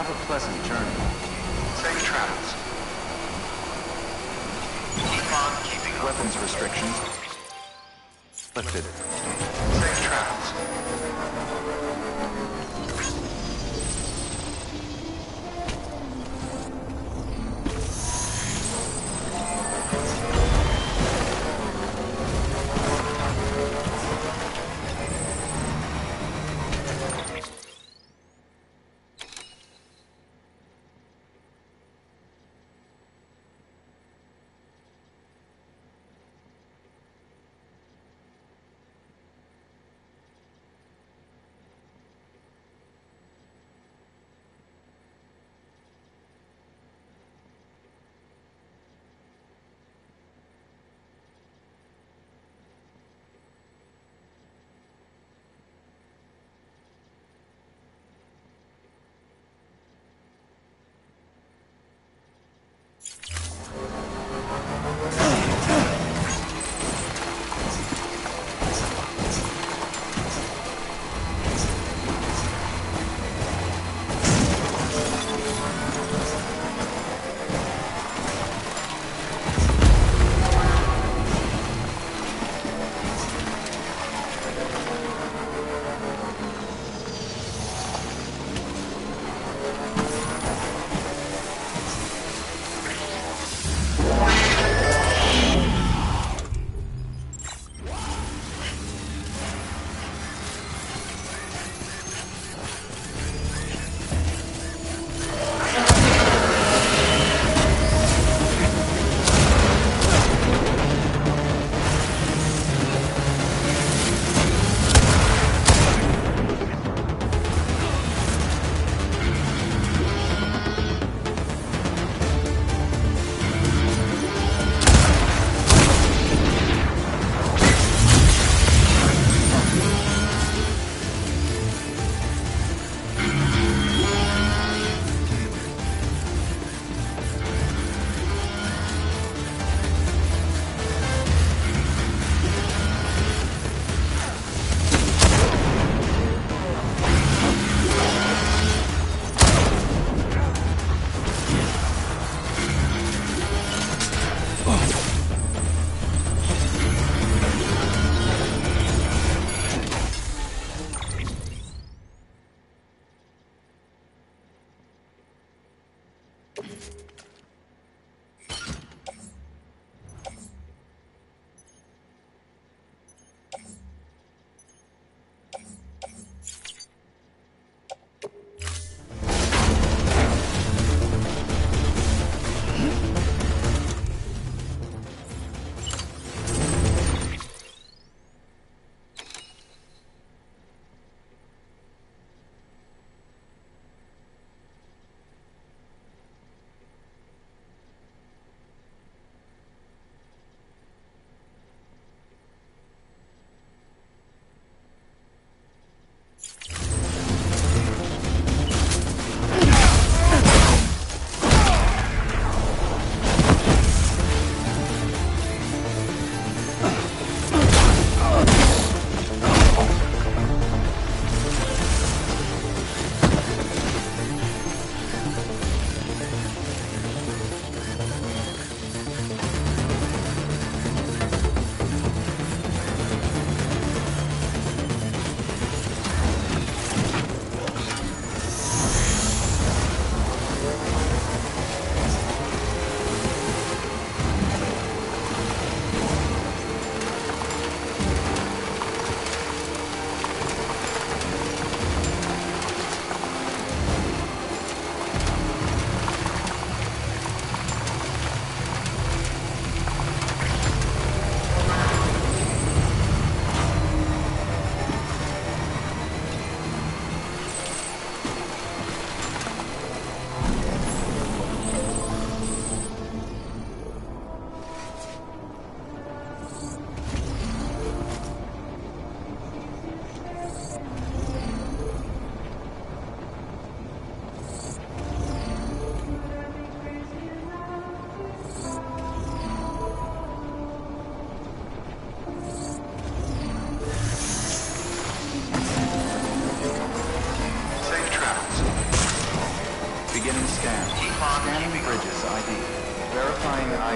Have a pleasant journey. Safe travels. Keep on keeping on. Weapons restrictions lifted. Safe travels.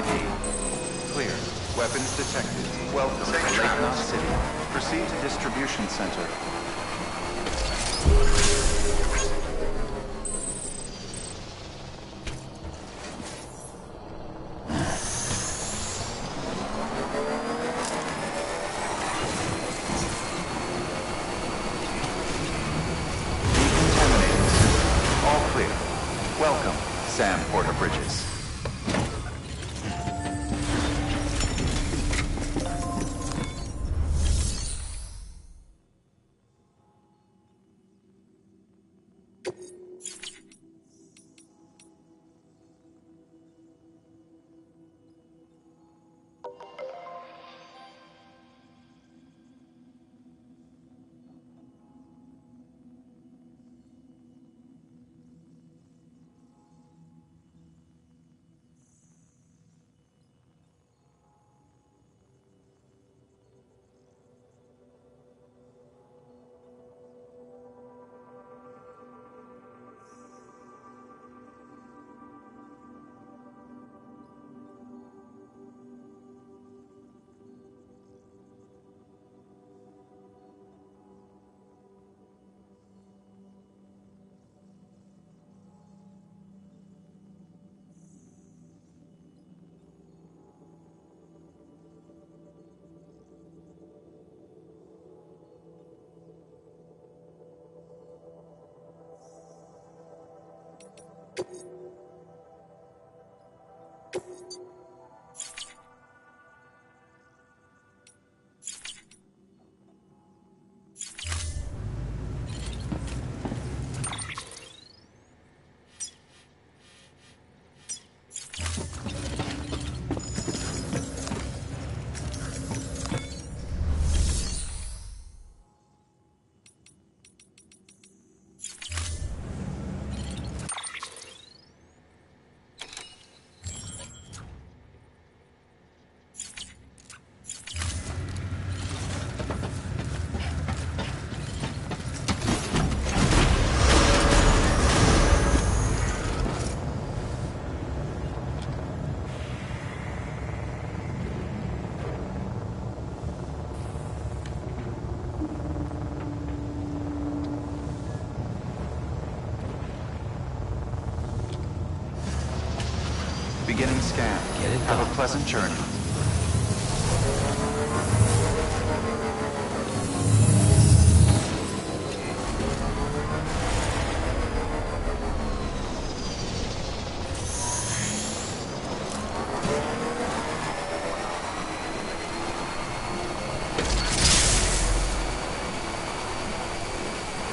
ID. Clear. Weapons detected. Welcome to Safe Lake travels. Knot City. Proceed to distribution center. Decontaminating system. All clear. Welcome, Sam Porter Bridges. Beginning scan. Get it Have done. a pleasant journey.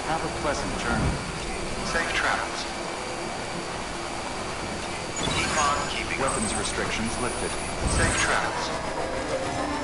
Have a pleasant journey. Safe travels. Keep on keeping on. Weapons restrictions lifted. Safe travels.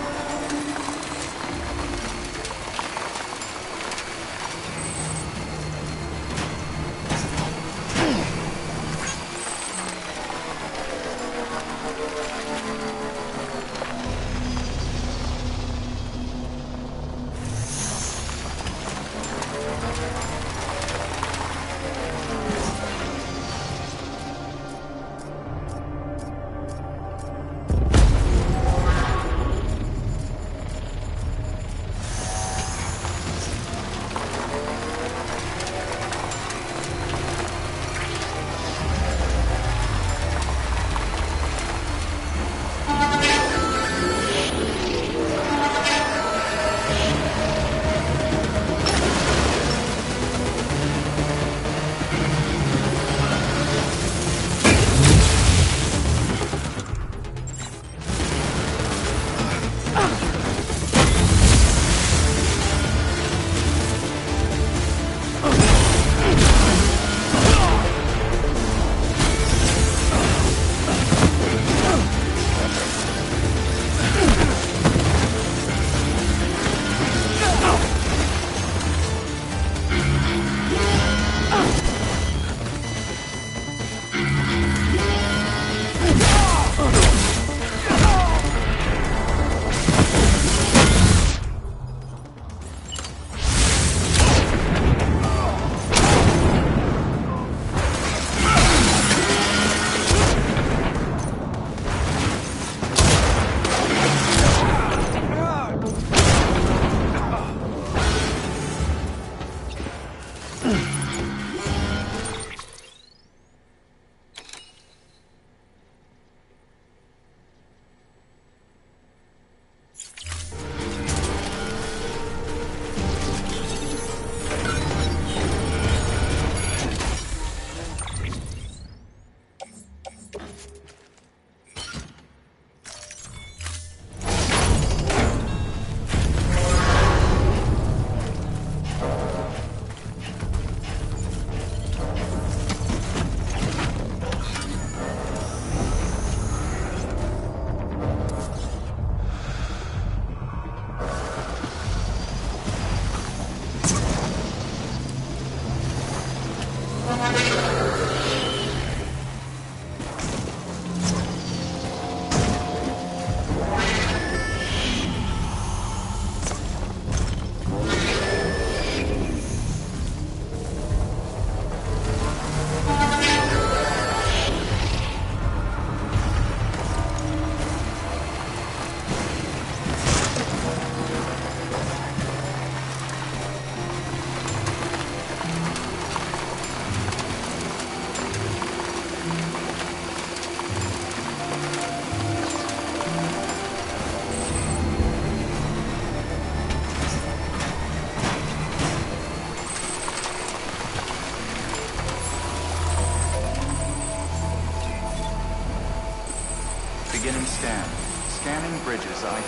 Scanning bridges ID.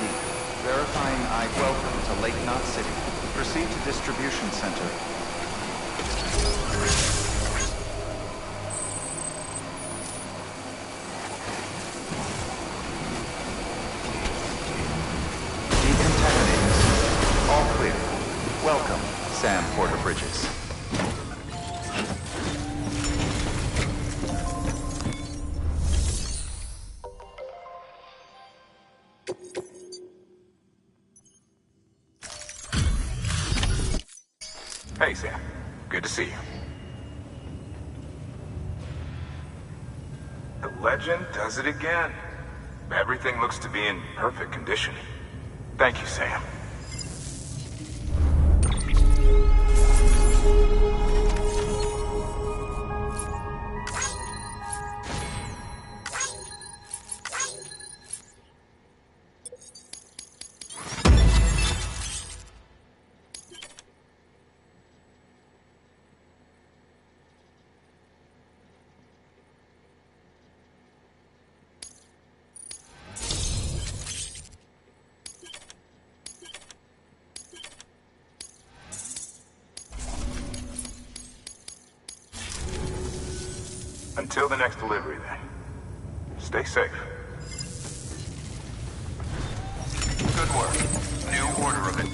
Verifying I. Welcome to Lake Knot City. Proceed to distribution center. Decontaminating system. All clear. Welcome, Sam Porter Bridges. Hey, Sam. Good to see you. The legend does it again. Everything looks to be in perfect condition. Thank you, Sam. Until the next delivery, then. Stay safe. Good work. New order of it.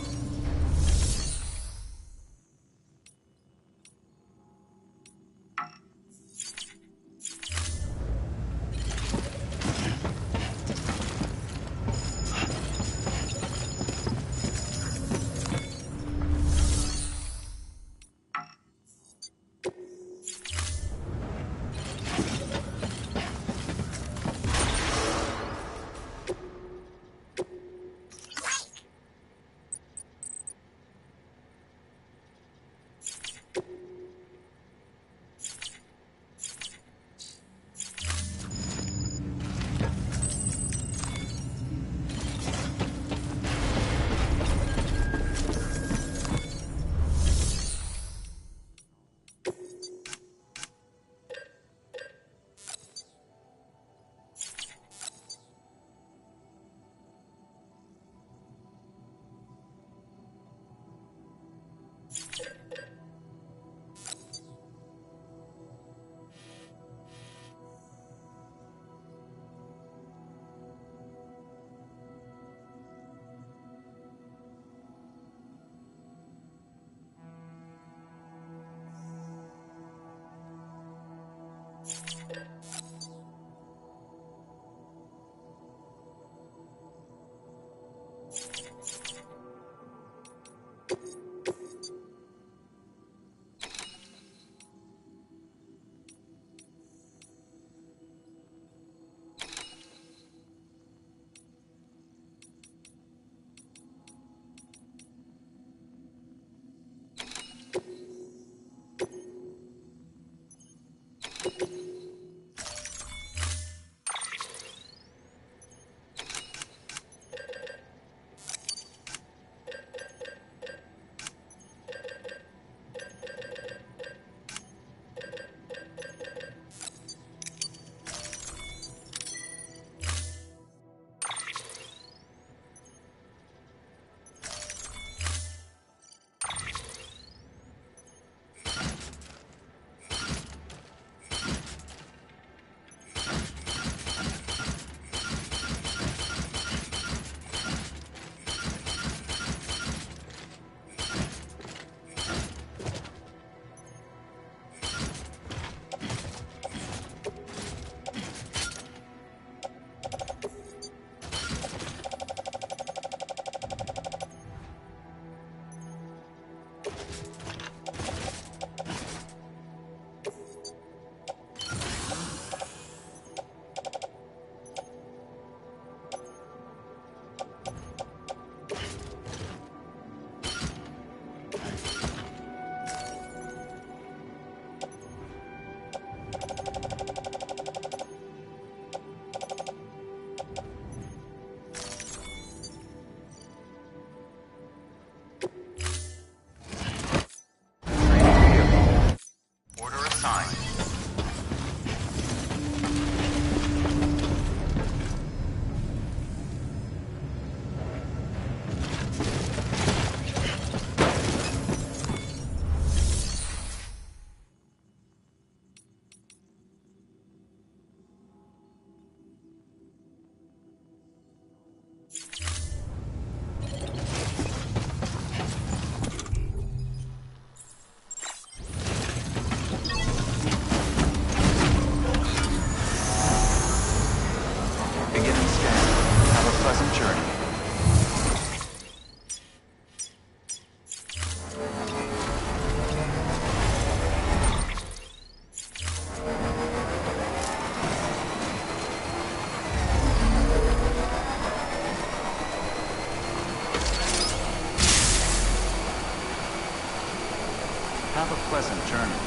journey.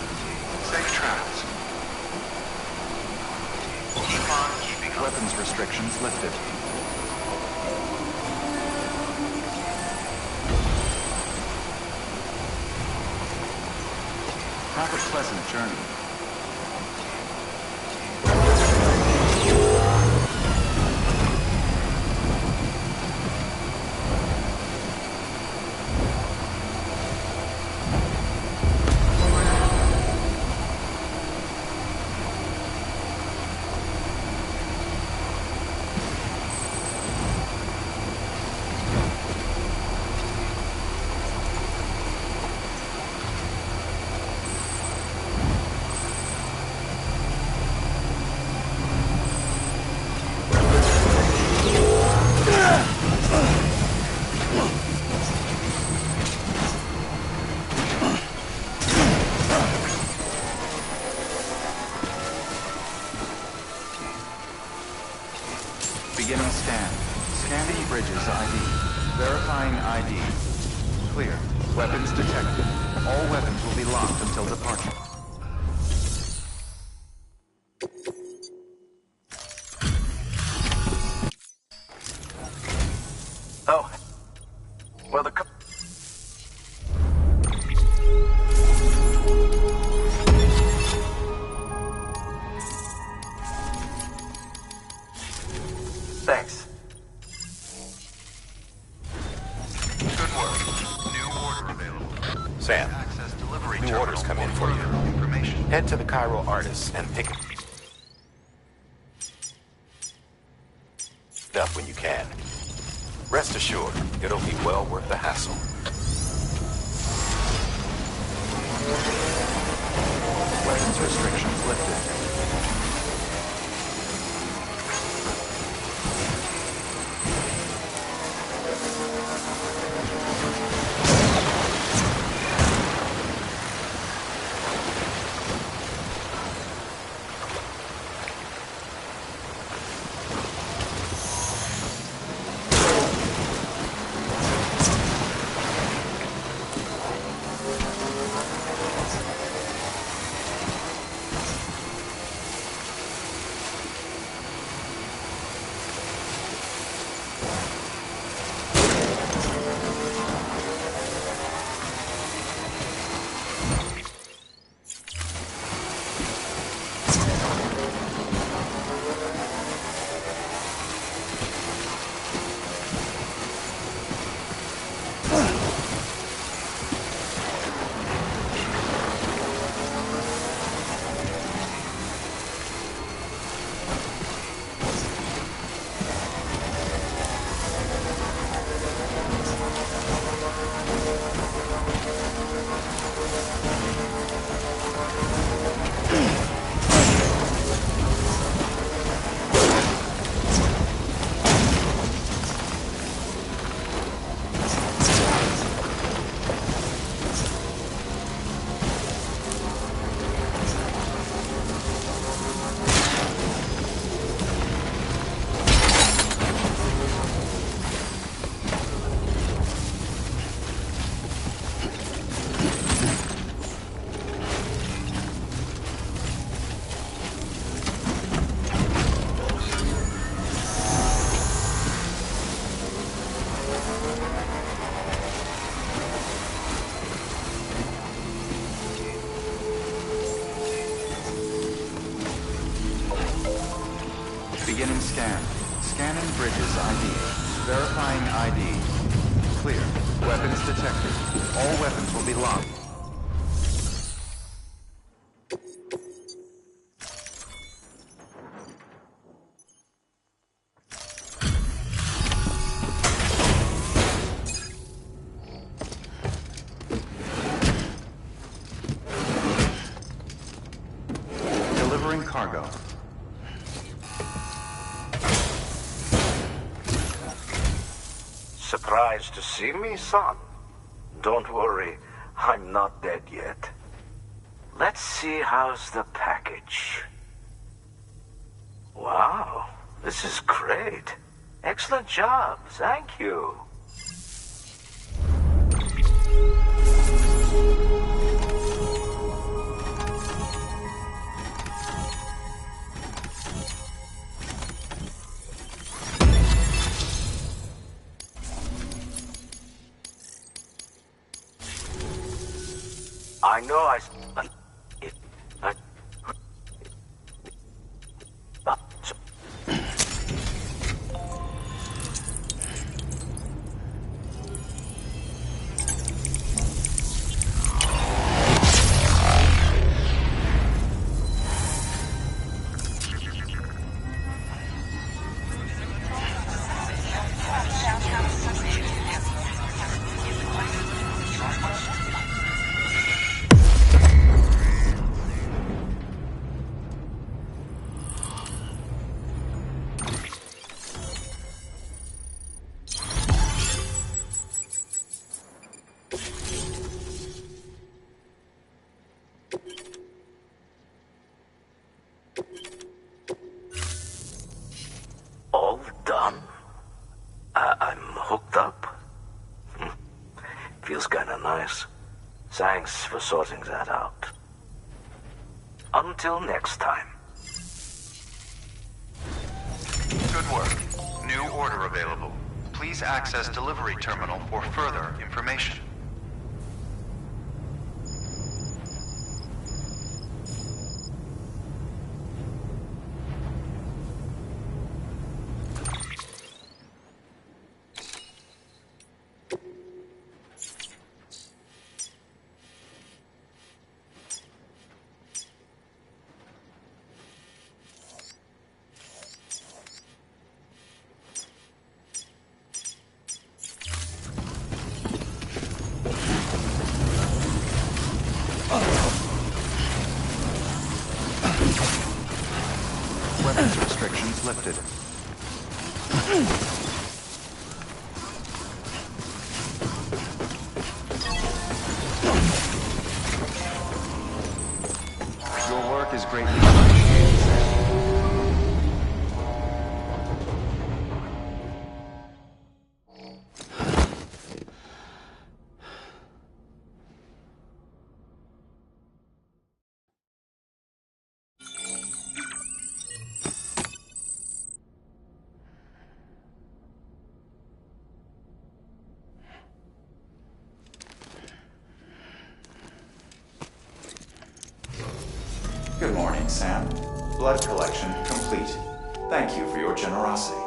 Safe travels. Keep on keeping up. Weapons restrictions lifted. Have a pleasant journey. Beginning scan. Scanning bridges ID. Verifying ID. Clear. Weapons detected. All weapons will be locked until departure. Oh. Well, the... Thanks. Good work. New order available. Sam, Access delivery new orders come in for you. Information. Head to the Cairo Artists and pick up when you can. Rest assured, it'll be well worth the hassle. Weapons restrictions lifted. Beginning scan. Scanning bridges ID. Verifying ID. Clear. Weapons detected. All weapons will be locked. Delivering cargo. Surprised to see me, son? Don't worry, I'm not dead yet. Let's see how's the package. Wow, this is great. Excellent job, thank you. I know I... It, I so, all done. I'm hooked up. Feels kinda nice. Thanks for sorting that out. Until next time. Good work. New order available. Please access delivery terminal for further information. Weapons restrictions lifted. Your work is greatly appreciated, Sam. Good morning, Sam. Blood collection complete. Thank you for your generosity.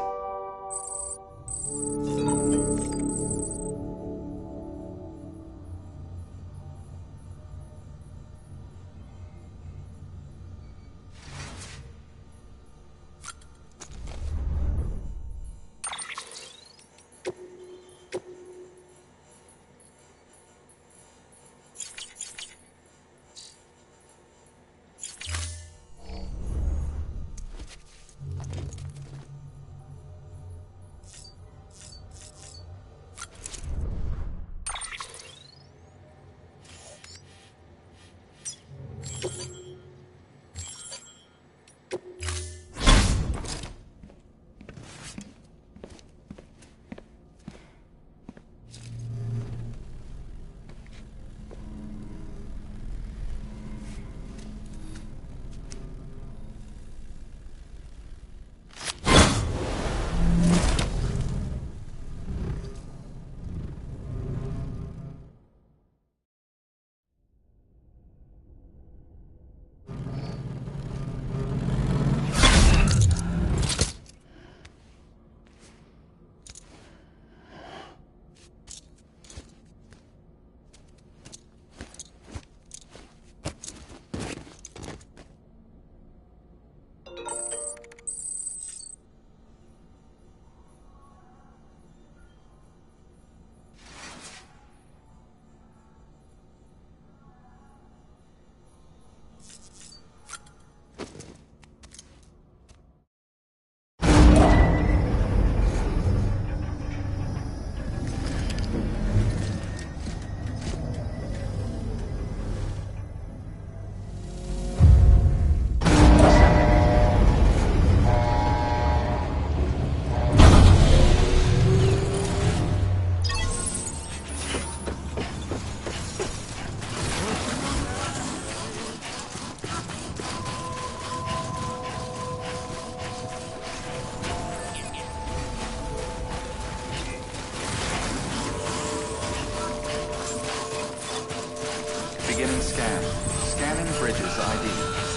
scan. Scanning bridges ID.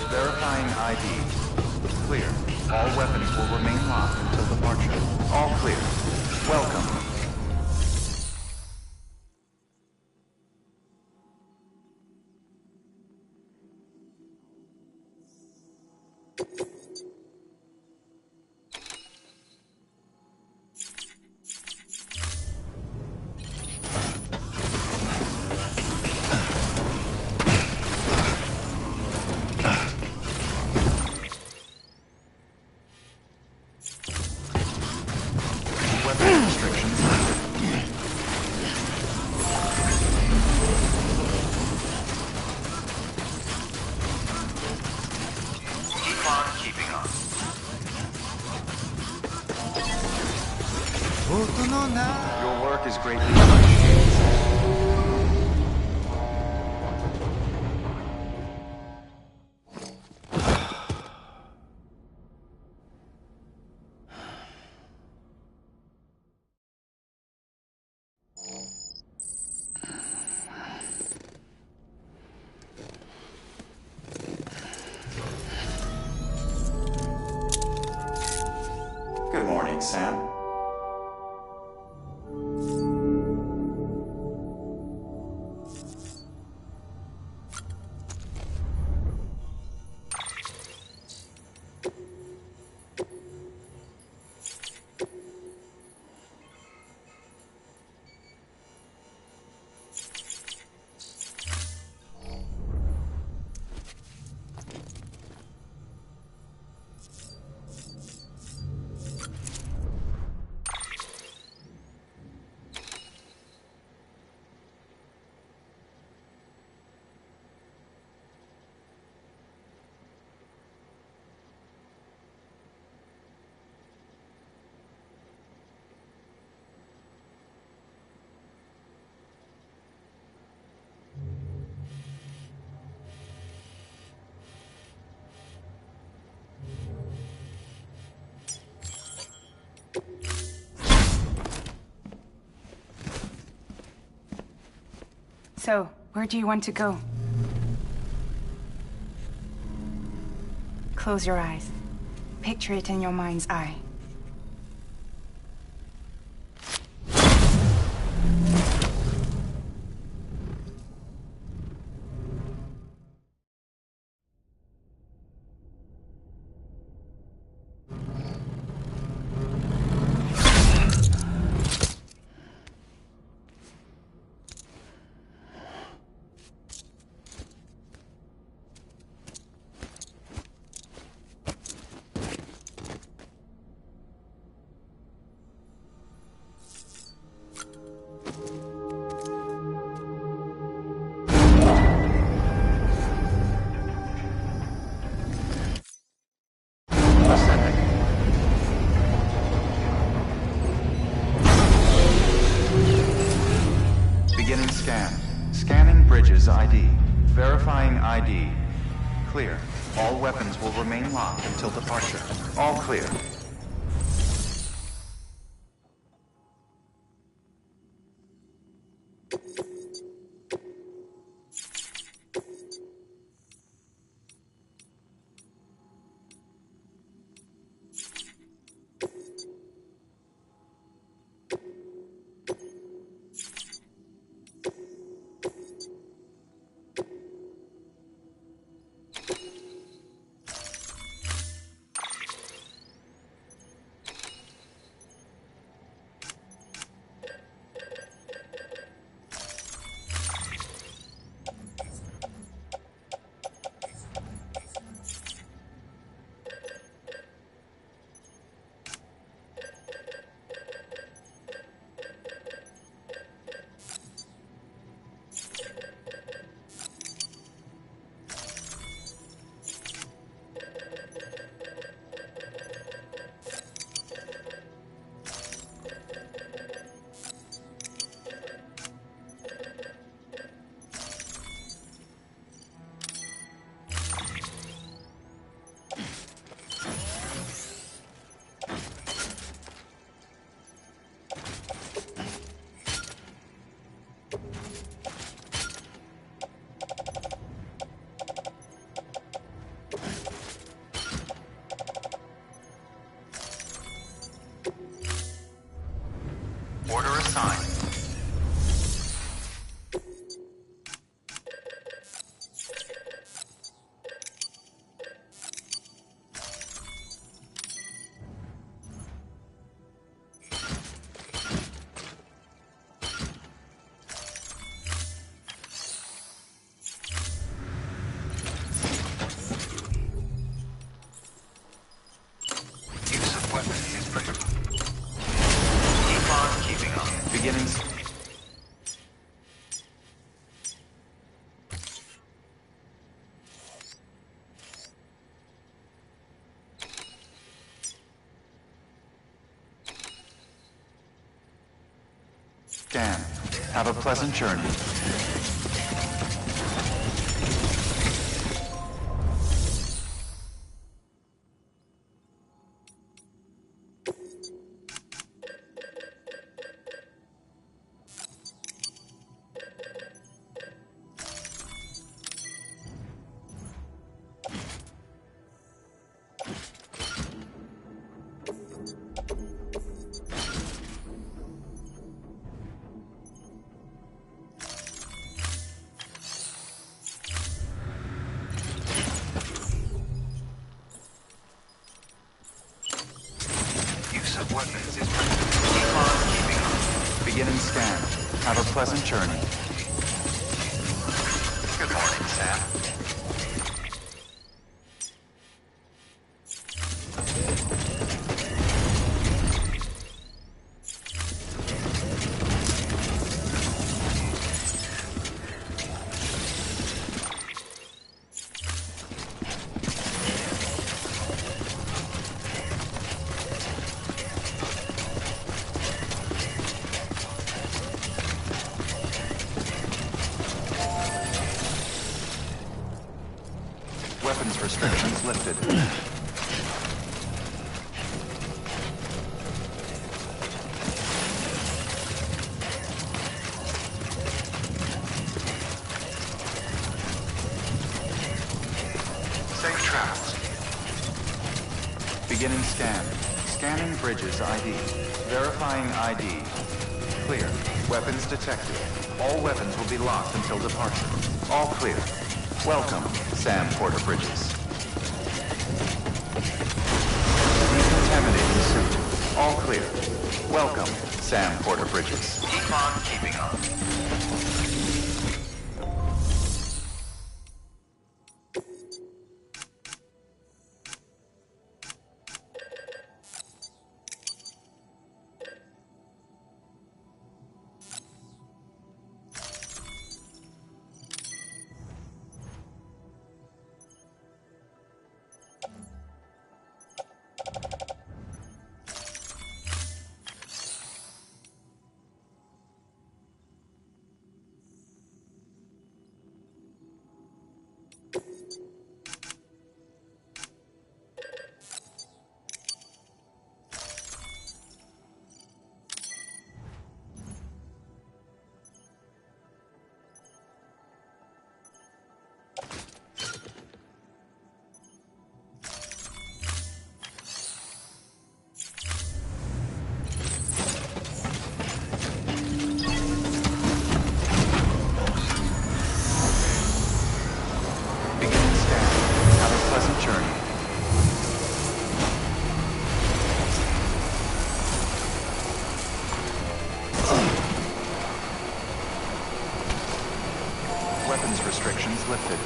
Verifying ID. Clear. All weapons will remain locked until departure. All clear. Welcome. Weapon restrictions lifted. Keep on keeping on. Your work is greatly appreciated. Good morning, Sam. So, where do you want to go? Close your eyes. Picture it in your mind's eye. Beginning scan. Scanning bridges ID. Verifying ID. Clear. All weapons will remain locked until departure. All clear. Order assigned. Use of weapons is critical. Keep on keeping on. Beginning. Scan. Have a pleasant journey. Use of weapons is critical. Keep on keeping on. Beginning scan. Have a pleasant journey. Good morning, Sam. Weapons restrictions lifted. Safe travels. Beginning scan. Scanning bridges ID. Verifying ID. Clear. Weapons detected. All weapons will be locked until departure. All clear. Welcome, Sam Porter Bridges. Decontaminating suit. All clear. Welcome, Sam Porter Bridges. Keep on keeping on. Beginning scan. Have a pleasant journey. Weapons restrictions lifted.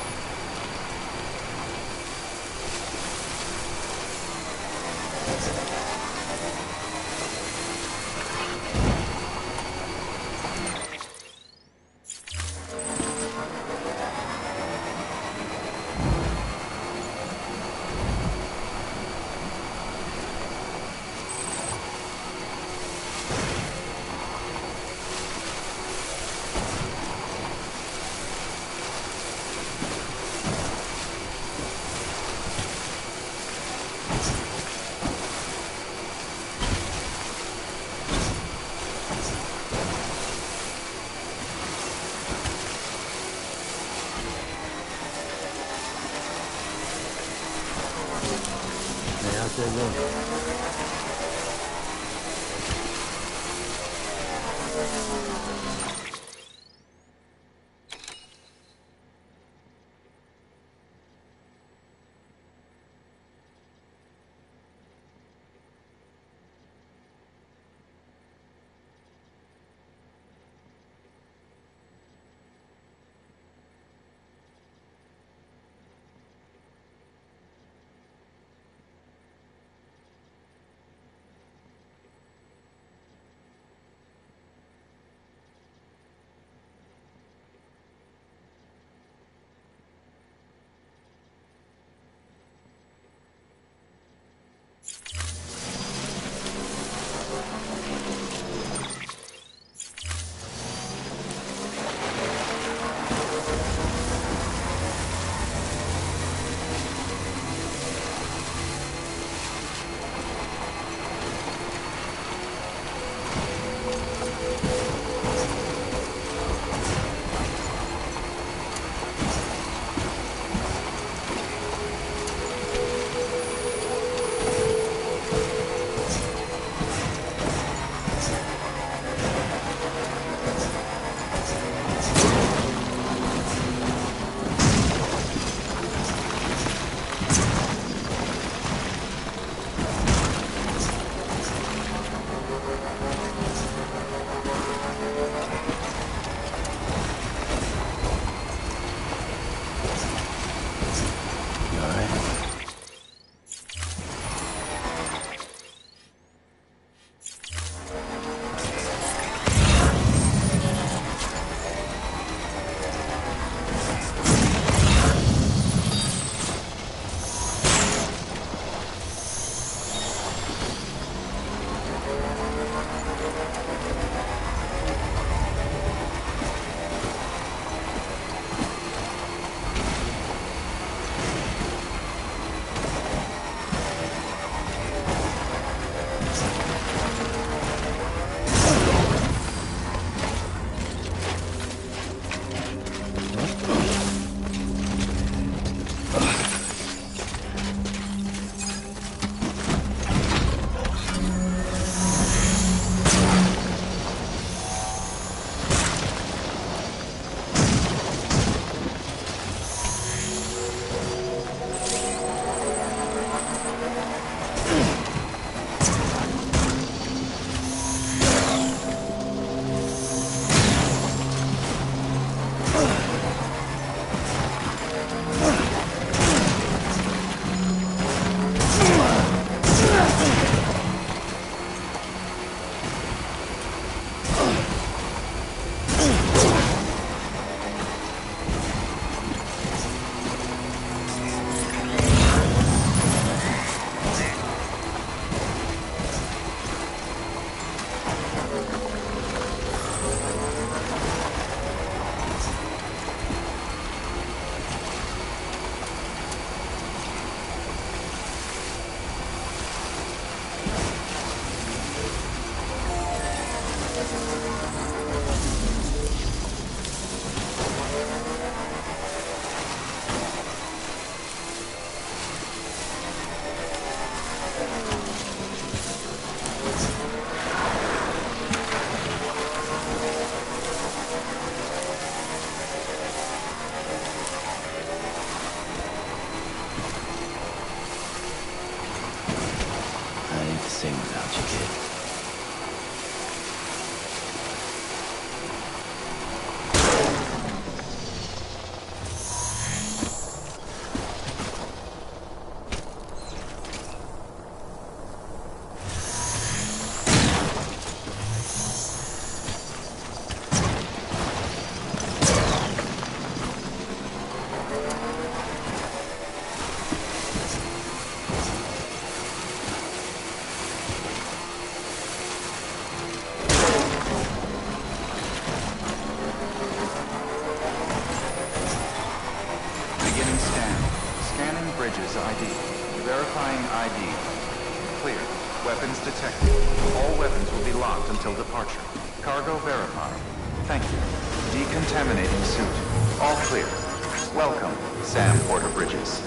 Bridges ID. Verifying ID. Clear. Weapons detected. All weapons will be locked until departure. Cargo verified. Thank you. Decontaminating suit. All clear. Welcome, Sam Porter Bridges.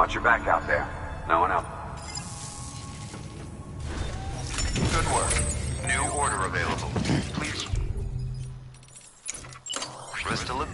Watch your back out there. No one else. Good work. New order available. Please. Crystal.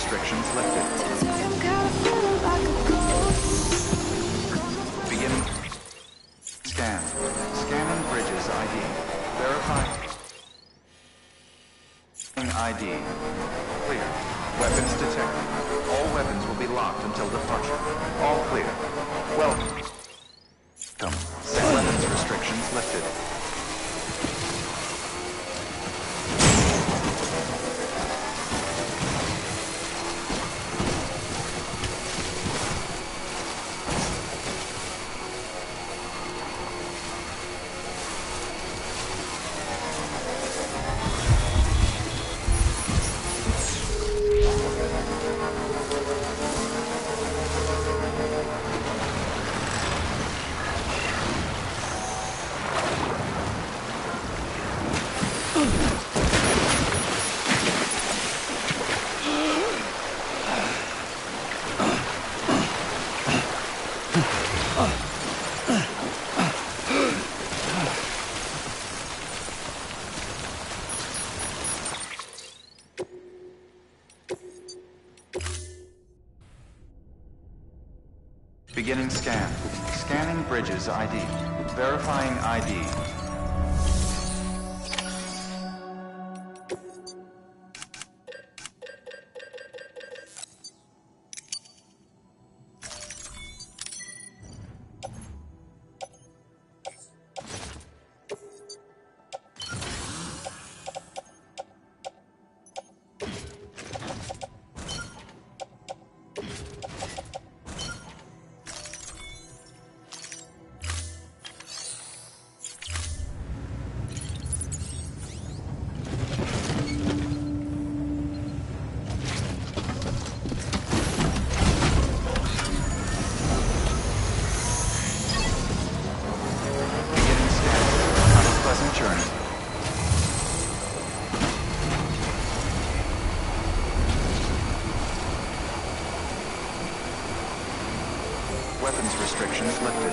restrictions lifted. Beginning. Scan. Scanning bridges ID. Verifying ID. Clear. Weapons detected. All weapons will be locked until departure. All clear. Welcome. Weapons restrictions lifted. Beginning scan. Scanning bridges ID. Verifying ID. Weapons restrictions lifted.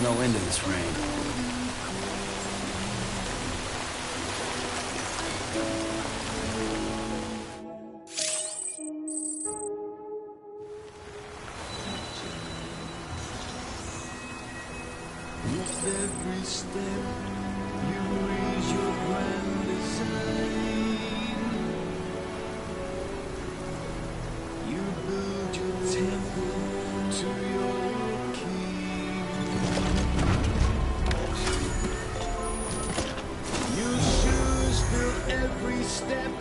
No end to this rain. With every step, you raise your grand design. You build your temple to your king. Your shoes fill every step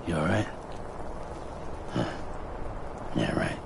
You alright? Huh. Yeah, right.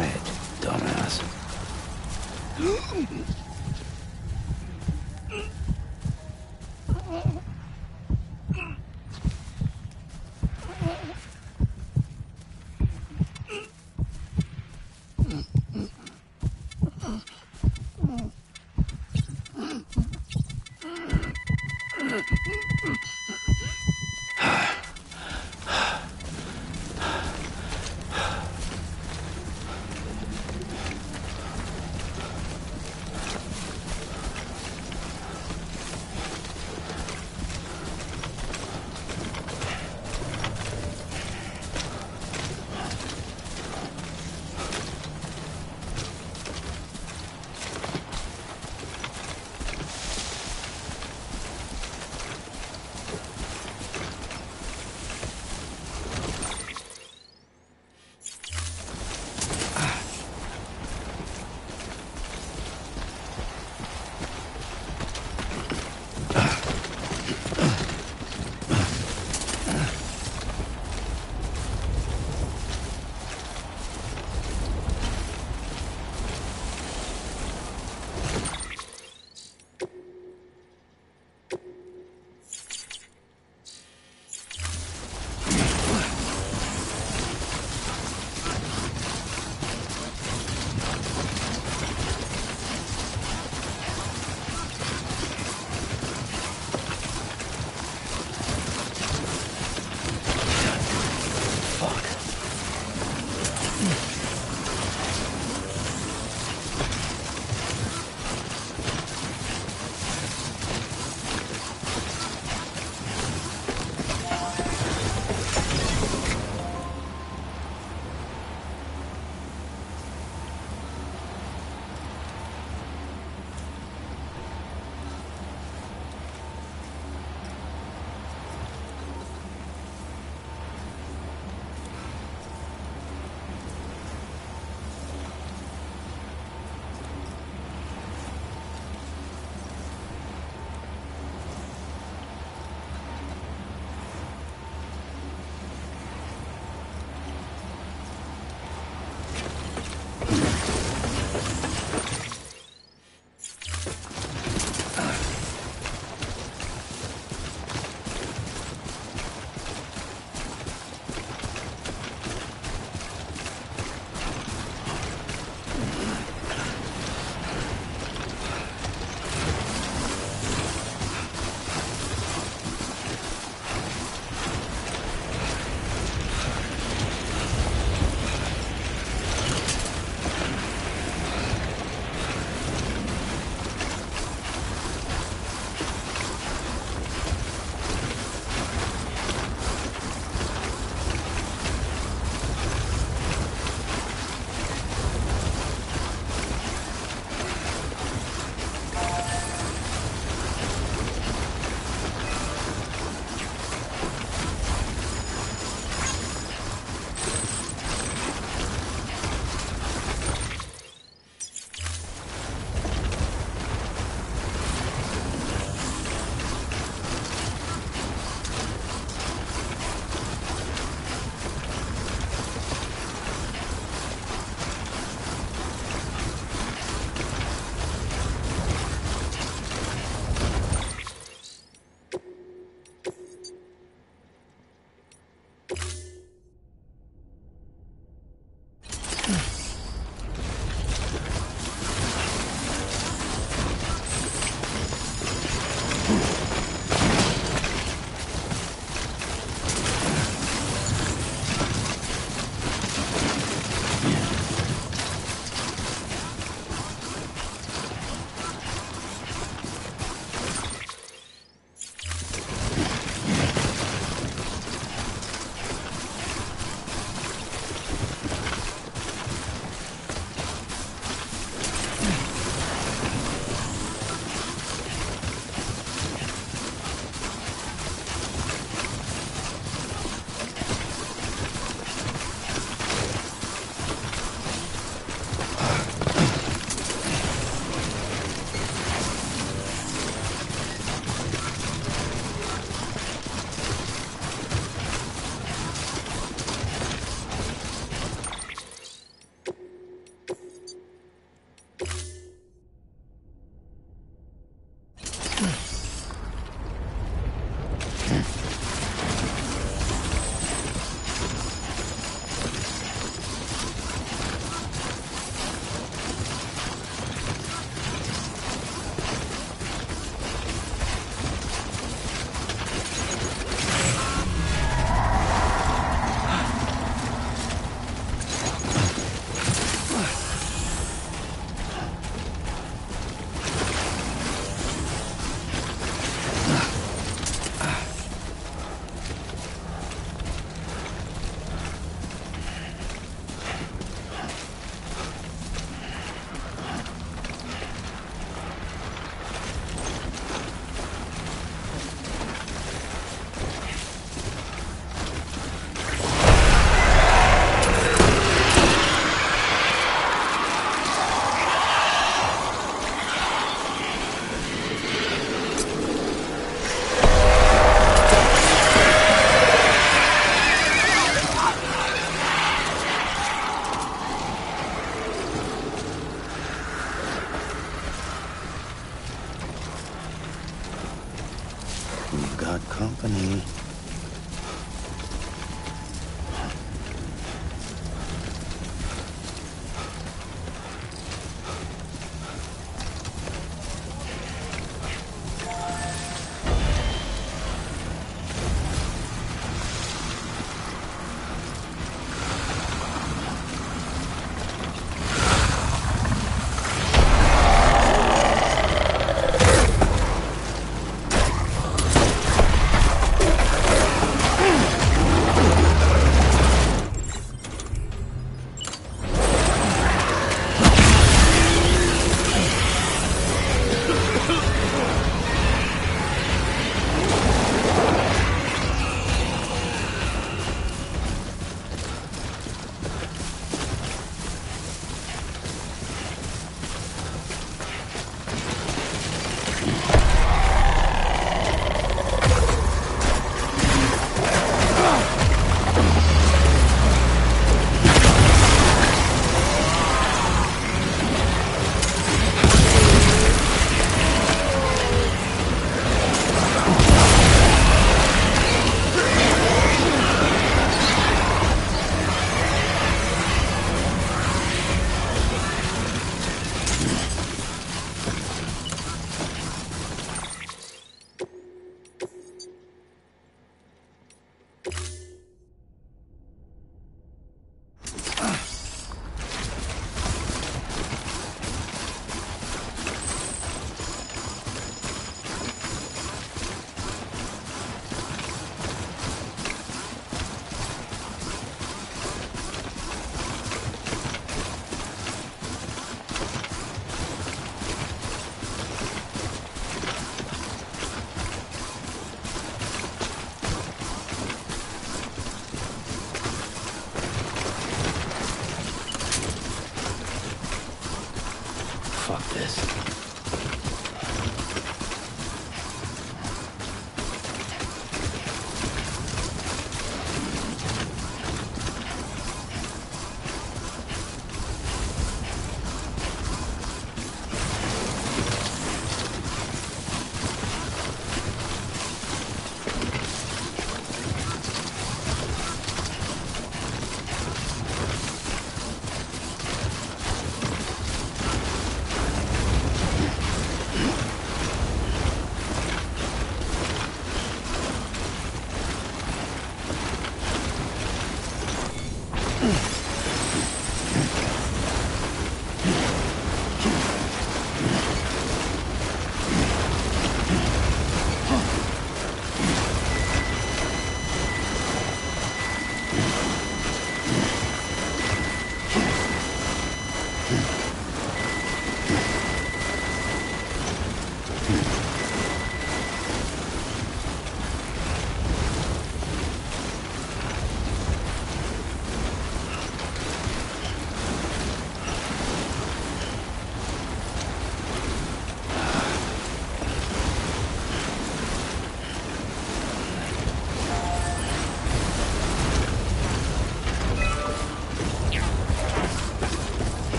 quiet, dumbass. got company. Fuck this.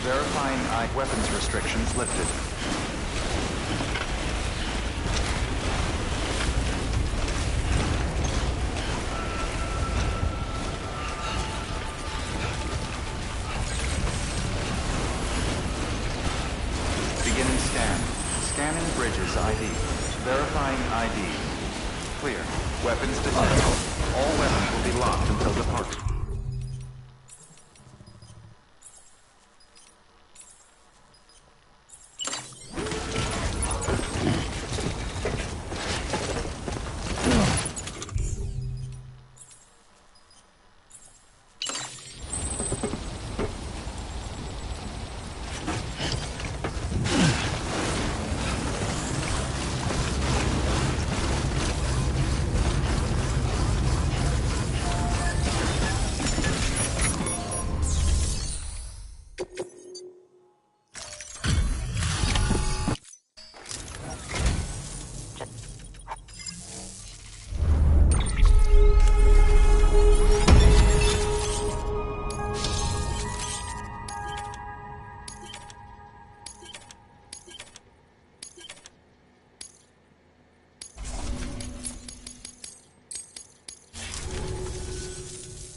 Verifying weapons restrictions lifted. Beginning scan. Scanning bridges ID. Verifying ID. Clear. Weapons detected. All weapons will be locked until departure.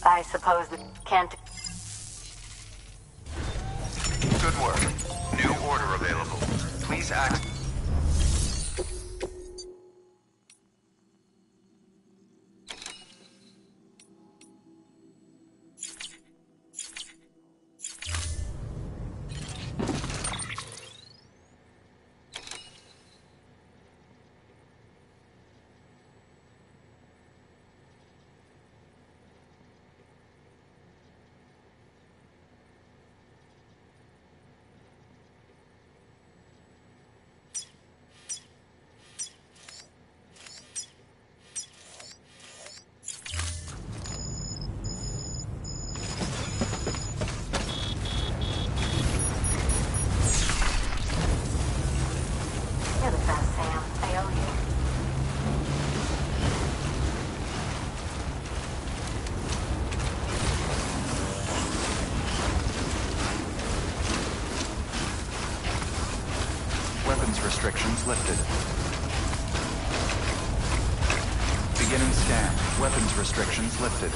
I suppose that can't... Good work. New order available. Please act. You're the best, Sam. I owe you. Weapons restrictions lifted. Beginning scan. Weapons restrictions lifted.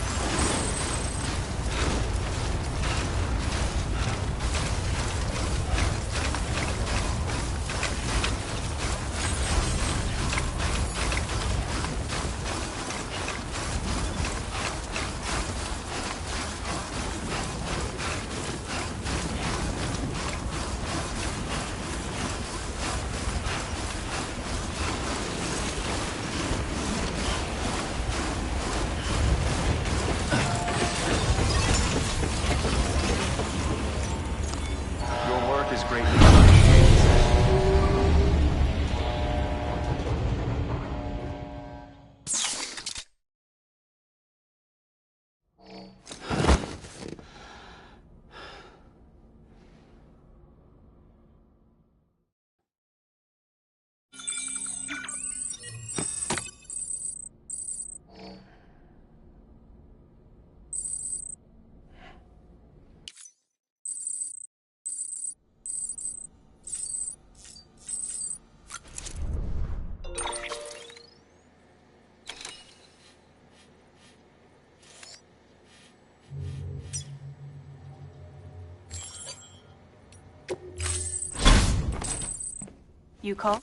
Your work is greatly appreciated. You call?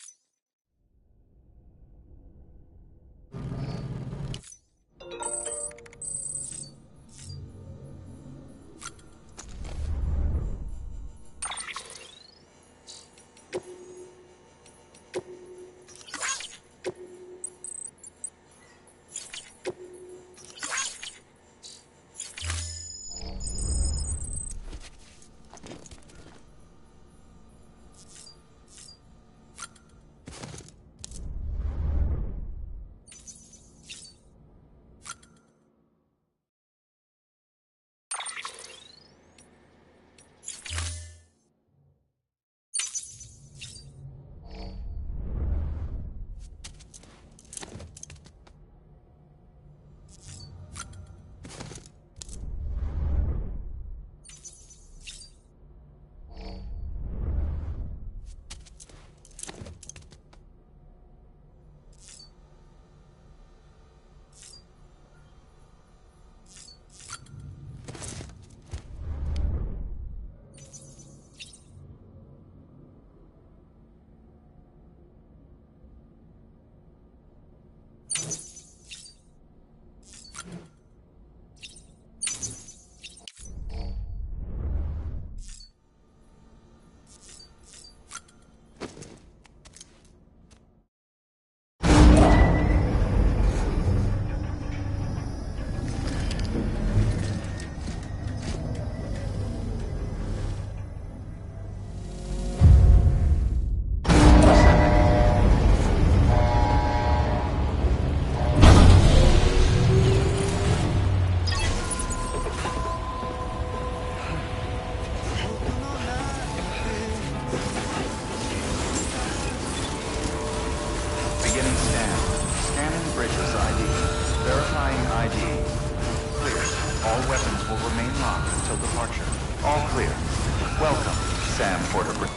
Sam Porter.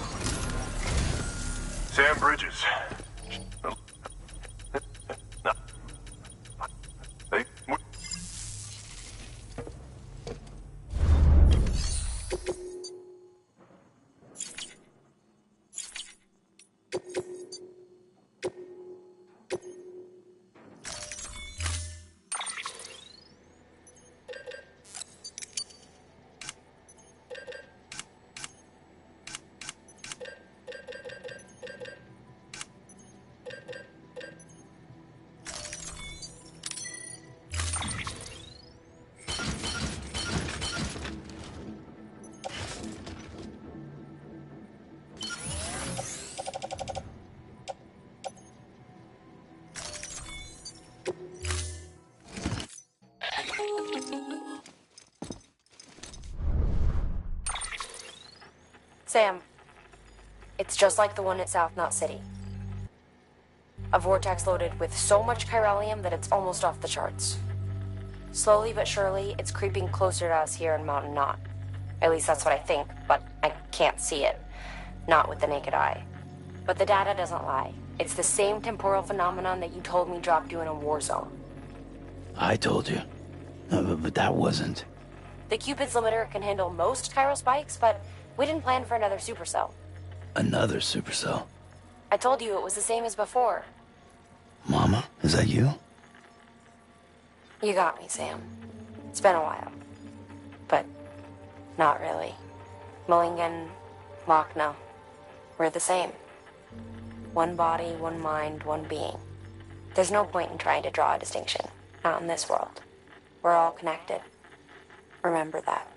Sam Bridges. Hey, Sam, it's just like the one at South Knot City. A vortex loaded with so much chiralium that it's almost off the charts. Slowly but surely, it's creeping closer to us here in Mountain Knot. At least that's what I think, but I can't see it. Not with the naked eye. But the data doesn't lie. It's the same temporal phenomenon that you told me dropped you in a war zone. I told you. But that wasn't. The Cupid's limiter can handle most chiral spikes, but we didn't plan for another supercell. Another supercell. I told you it was the same as before. Mama, is that you? You got me, Sam. It's been a while. But not really. Mulligan, Lochna, we're the same. One body, one mind, one being. There's no point in trying to draw a distinction. Not in this world. We're all connected. Remember that.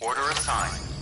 Order assigned.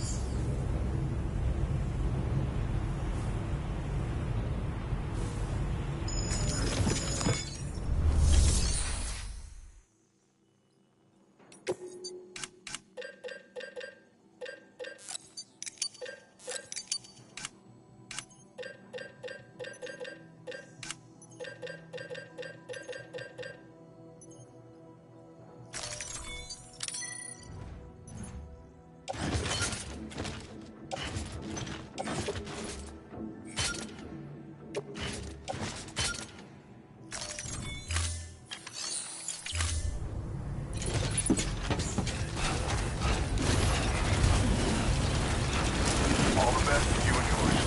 all the best to you and yours.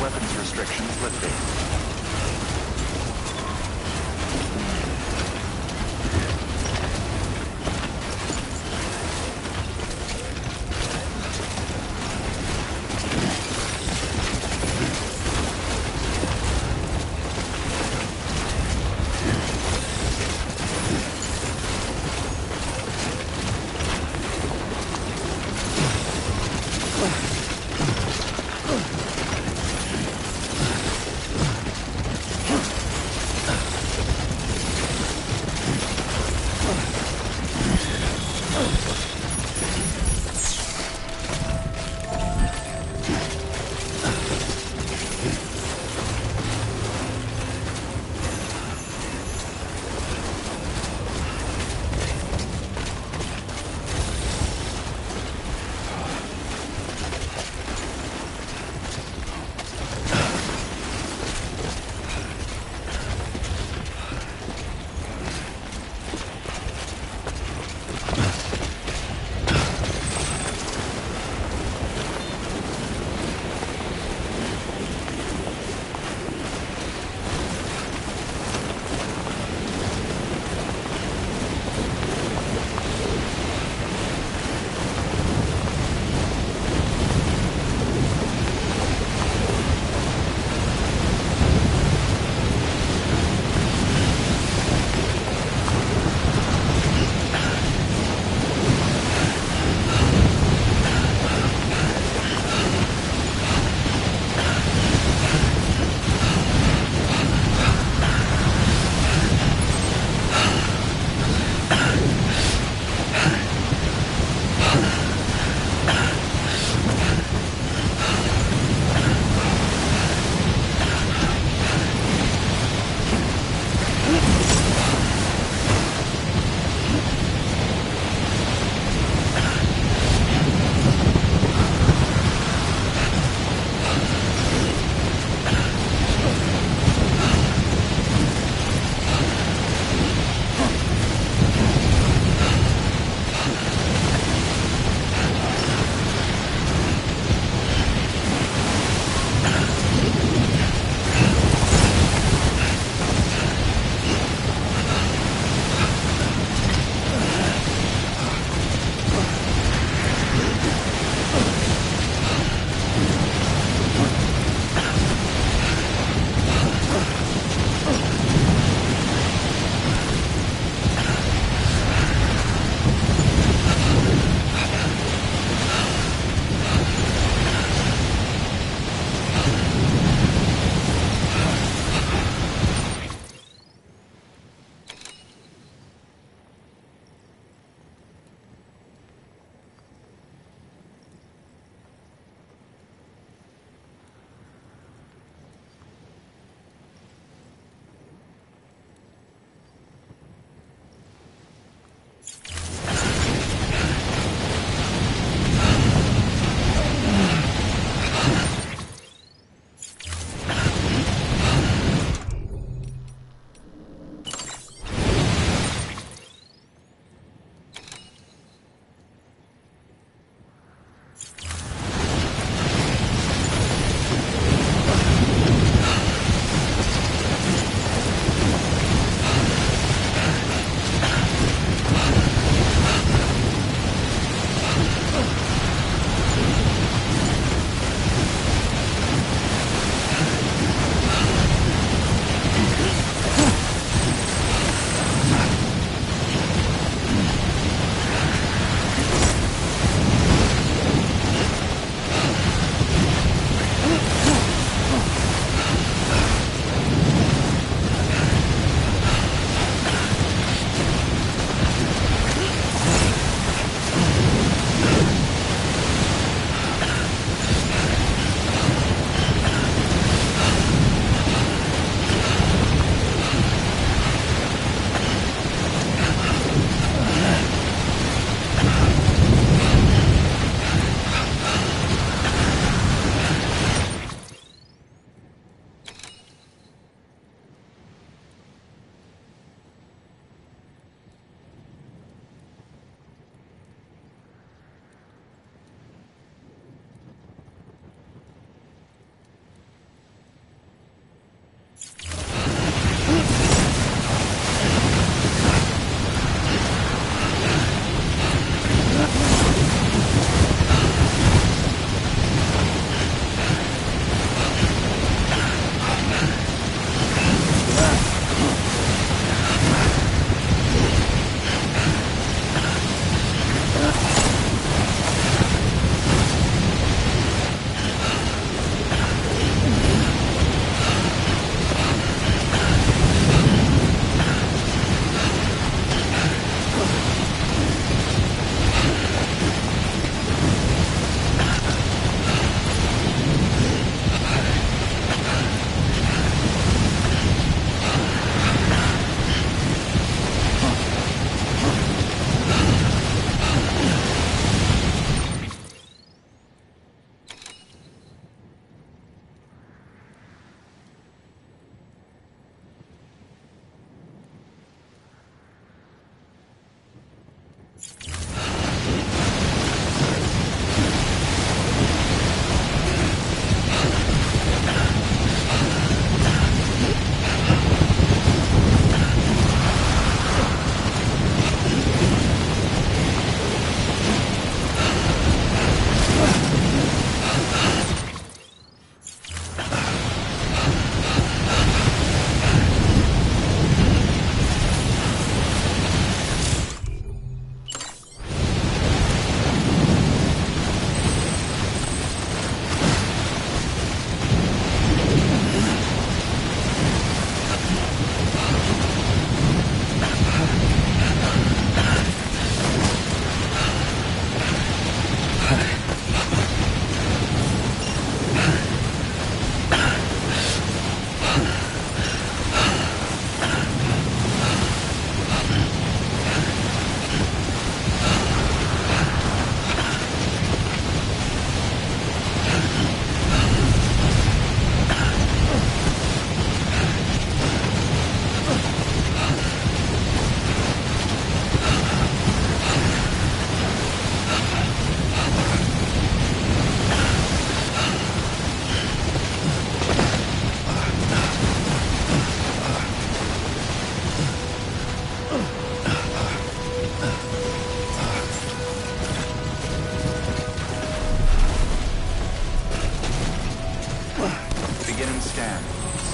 Weapons restrictions lifted.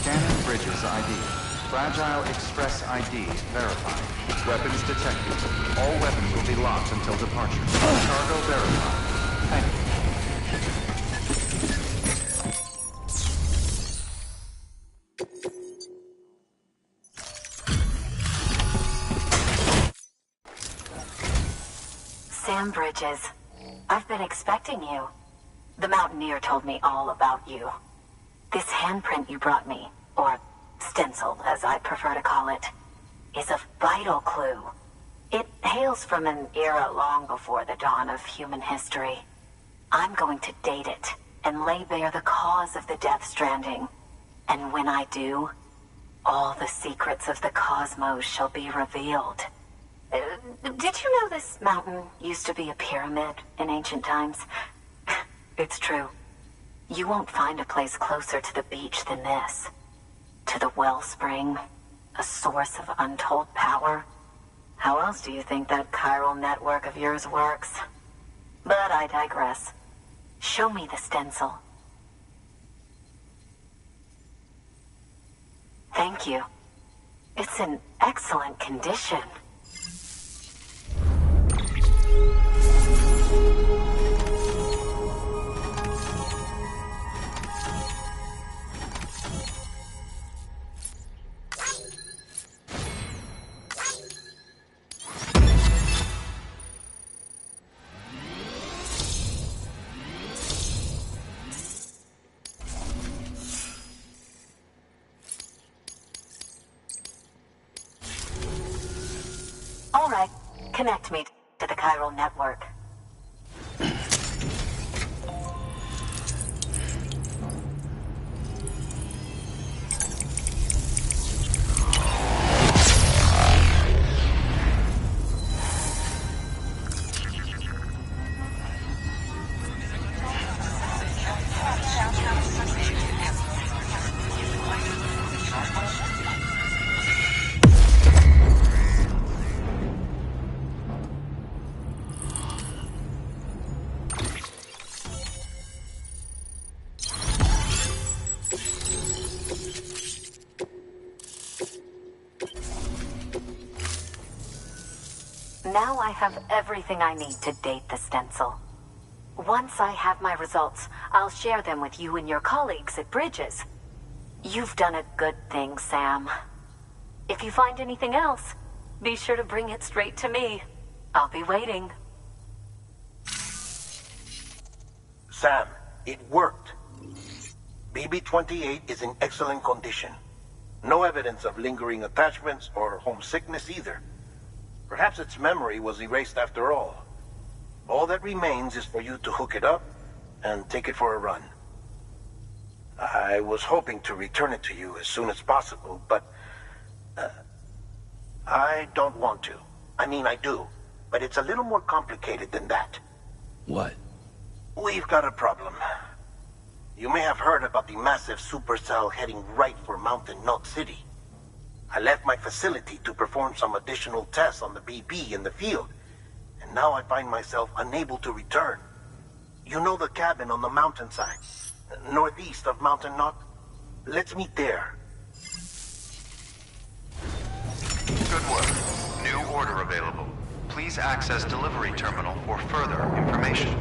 Scanning bridges ID. Fragile Express ID verified. Weapons detected. All weapons will be locked until departure. Cargo verified. Thank you. Sam Bridges, I've been expecting you. The Mountaineer told me all about you. This handprint you brought me, or stencil as I prefer to call it, is a vital clue. It hails from an era long before the dawn of human history. I'm going to date it and lay bare the cause of the Death Stranding. And when I do, all the secrets of the cosmos shall be revealed. Did you know this mountain used to be a pyramid in ancient times? It's true. You won't find a place closer to the beach than this. To the wellspring, a source of untold power. How else do you think that chiral network of yours works? But I digress. Show me the stencil. Thank you. It's in excellent condition. All right, connect me to the chiral network. Now I have everything I need to date the stencil. Once I have my results, I'll share them with you and your colleagues at Bridges. You've done a good thing, Sam. If you find anything else, be sure to bring it straight to me. I'll be waiting. Sam, it worked. BB-28 is in excellent condition. No evidence of lingering attachments or homesickness either. Perhaps its memory was erased after all. All that remains is for you to hook it up and take it for a run. I was hoping to return it to you as soon as possible, but I don't want to. I mean, I do, but it's a little more complicated than that. What? We've got a problem. You may have heard about the massive supercell heading right for Mountain Knot City. I left my facility to perform some additional tests on the BB in the field, and now I find myself unable to return. You know the cabin on the mountainside, northeast of Mountain Knot? Let's meet there. Good work. New order available. Please access delivery terminal for further information.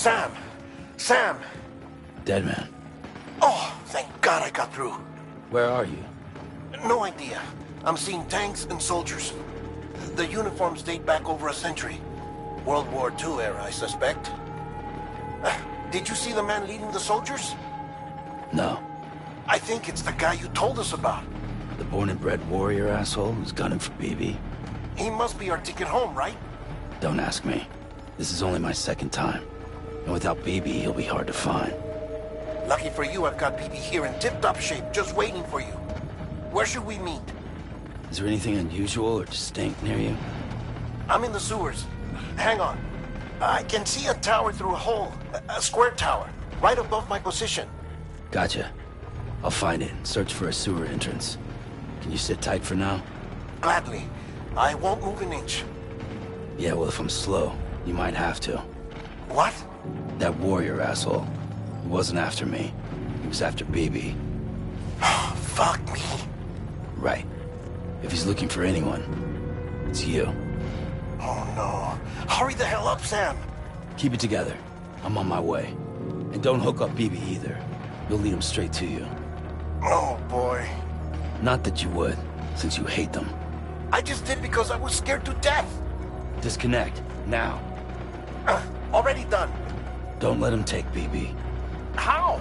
Sam! Sam! Dead man. Oh, thank God I got through. Where are you? No idea. I'm seeing tanks and soldiers. The uniforms date back over a century. World War II era, I suspect. Did you see the man leading the soldiers? No. I think it's the guy you told us about. The born and bred warrior asshole who's gunning for BB? He must be our ticket home, right? Don't ask me. This is only my second time. And without BB, he'll be hard to find. Lucky for you, I've got BB here in tip-top shape, just waiting for you. Where should we meet? Is there anything unusual or distinct near you? I'm in the sewers. Hang on. I can see a tower through a hole. A square tower. Right above my position. Gotcha. I'll find it and search for a sewer entrance. Can you sit tight for now? Gladly. I won't move an inch. Yeah, well, if I'm slow, you might have to. What? That warrior asshole. He wasn't after me. He was after BB. Fuck me. Right. If he's looking for anyone, it's you. Oh no. Hurry the hell up, Sam. Keep it together. I'm on my way. And don't hook up BB either. You'll lead him straight to you. Oh boy. Not that you would, since you hate them. I just did because I was scared to death. Disconnect, now. Already done. Don't let him take BB. How?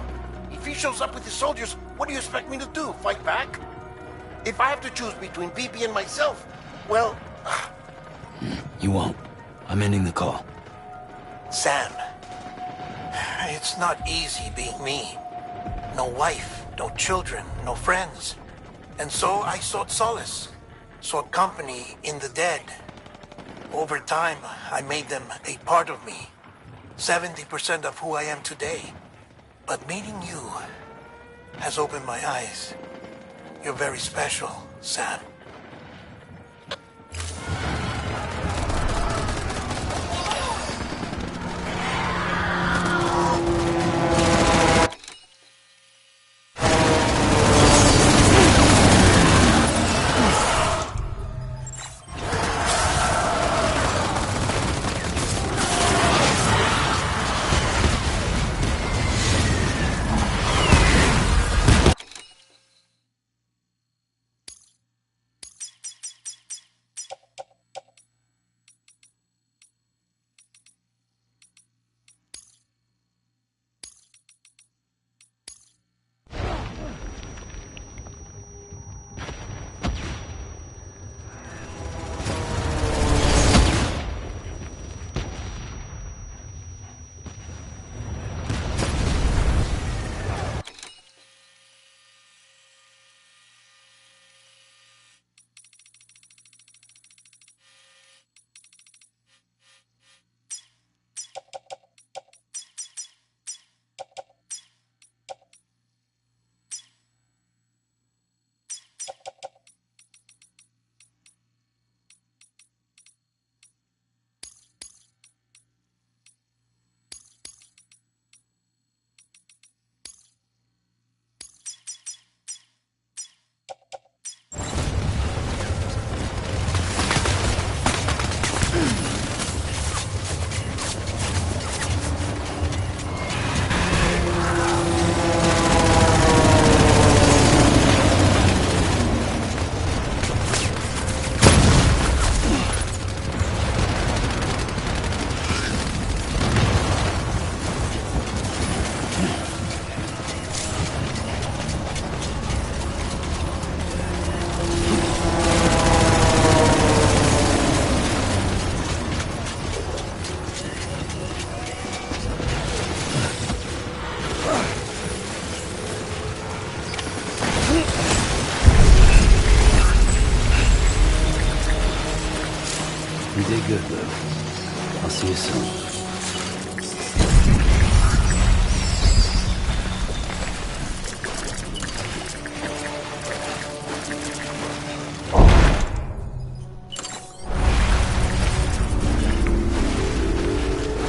If he shows up with his soldiers, what do you expect me to do? Fight back? If I have to choose between BB and myself, well... You won't. I'm ending the call. Sam, it's not easy being me. No wife, no children, no friends. And so I sought solace, sought company in the dead. Over time, I made them a part of me. 70% of who I am today. But meeting you has opened my eyes. You're very special, Sam. You did good, Lou. I'll see you soon.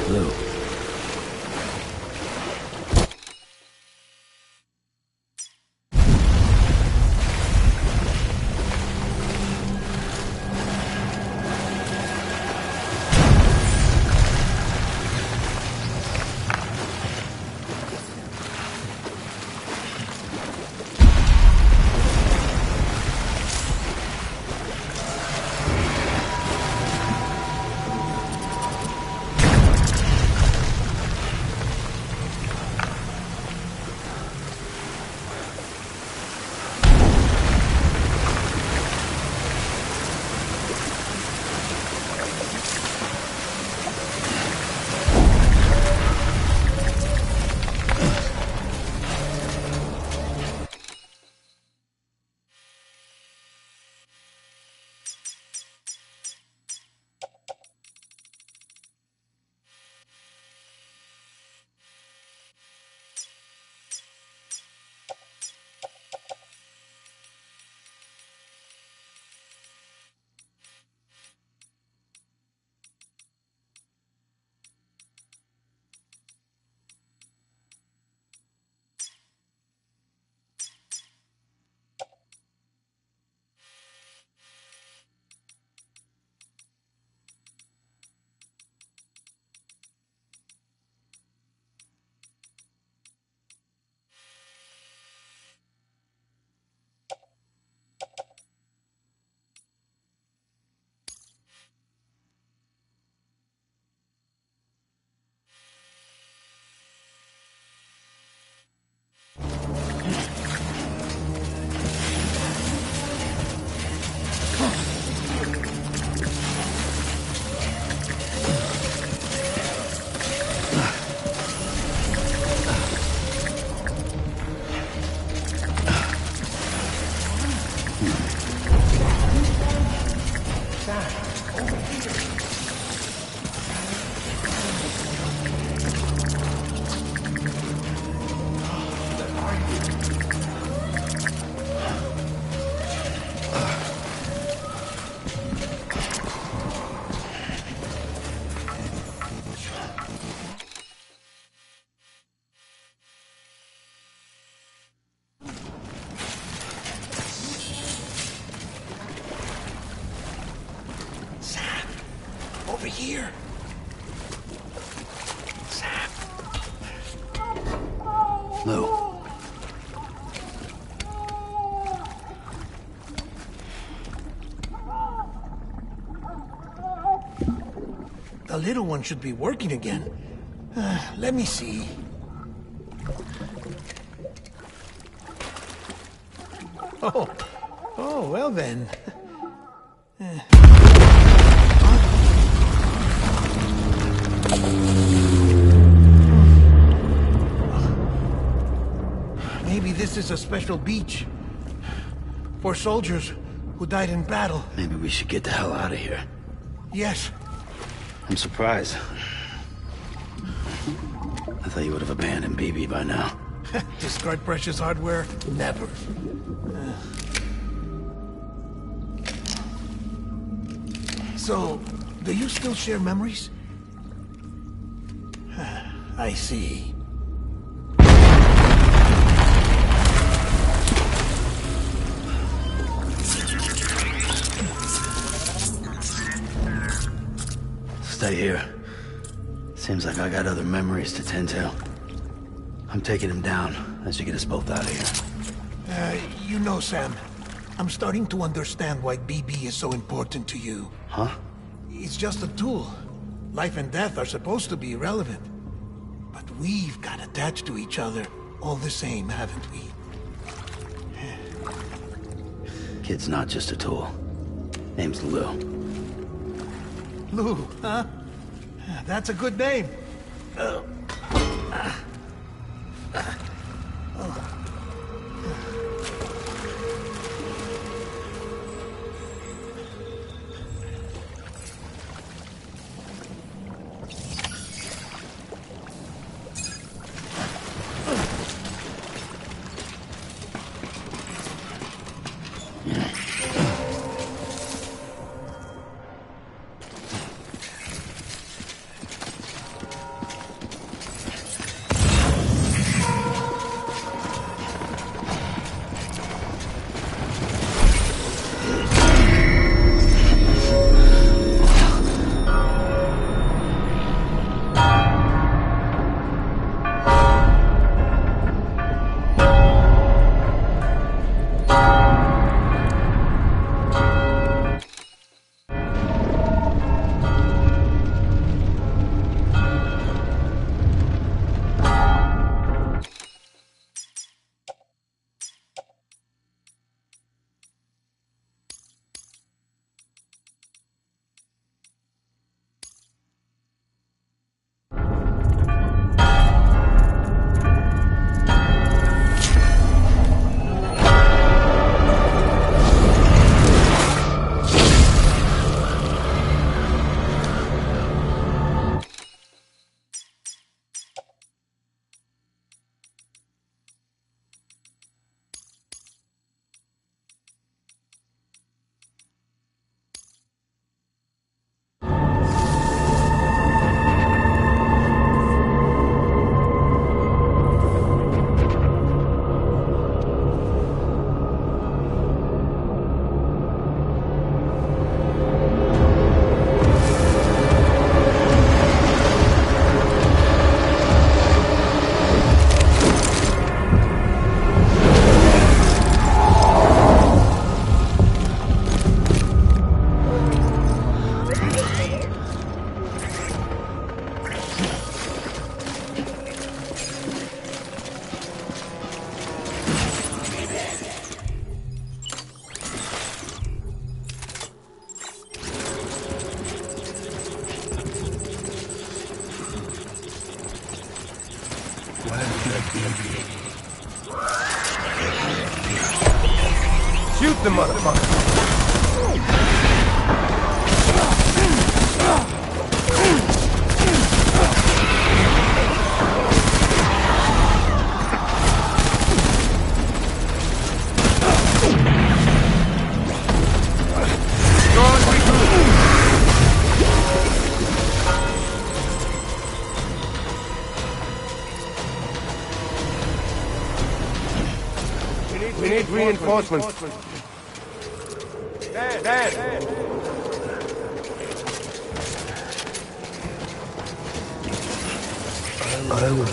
Lou. Lou. The little one should be working again. Let me see. Oh, well then. Maybe this is a special beach for soldiers who died in battle. Maybe we should get the hell out of here. Yes. I'm surprised. I thought you would have abandoned BB by now. Discard precious hardware? Never. So, do you still share memories? I see. Stay here. Seems like I got other memories to tend to. I'm taking him down. That should get us both out of here. You know, Sam, I'm starting to understand why BB is so important to you. Huh? It's just a tool. Life and death are supposed to be irrelevant. But we've got attached to each other all the same, haven't we? Kid's not just a tool. Name's Lou. Lou, huh? That's a good name. Shoot the motherfucker! We need reinforcements. Dan! I was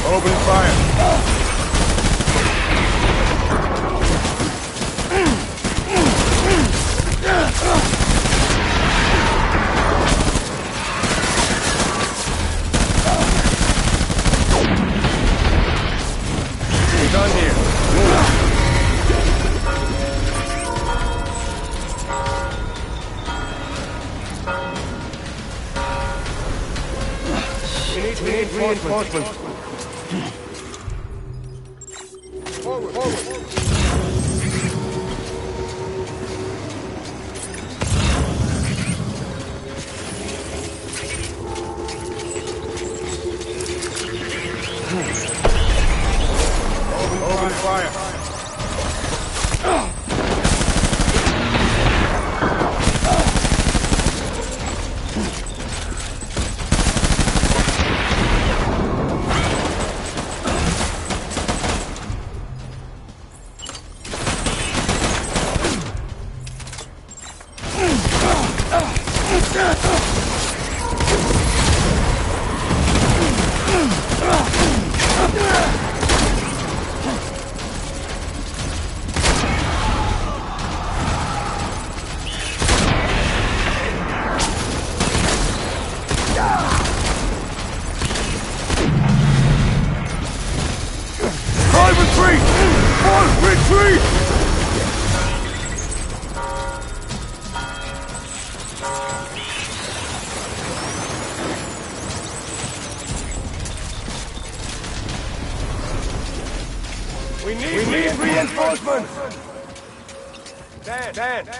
Open fire. We're done here. We need reinforcements. Forward, forward. Open fire. Retreat! Retreat! We need reinforcements! Dan!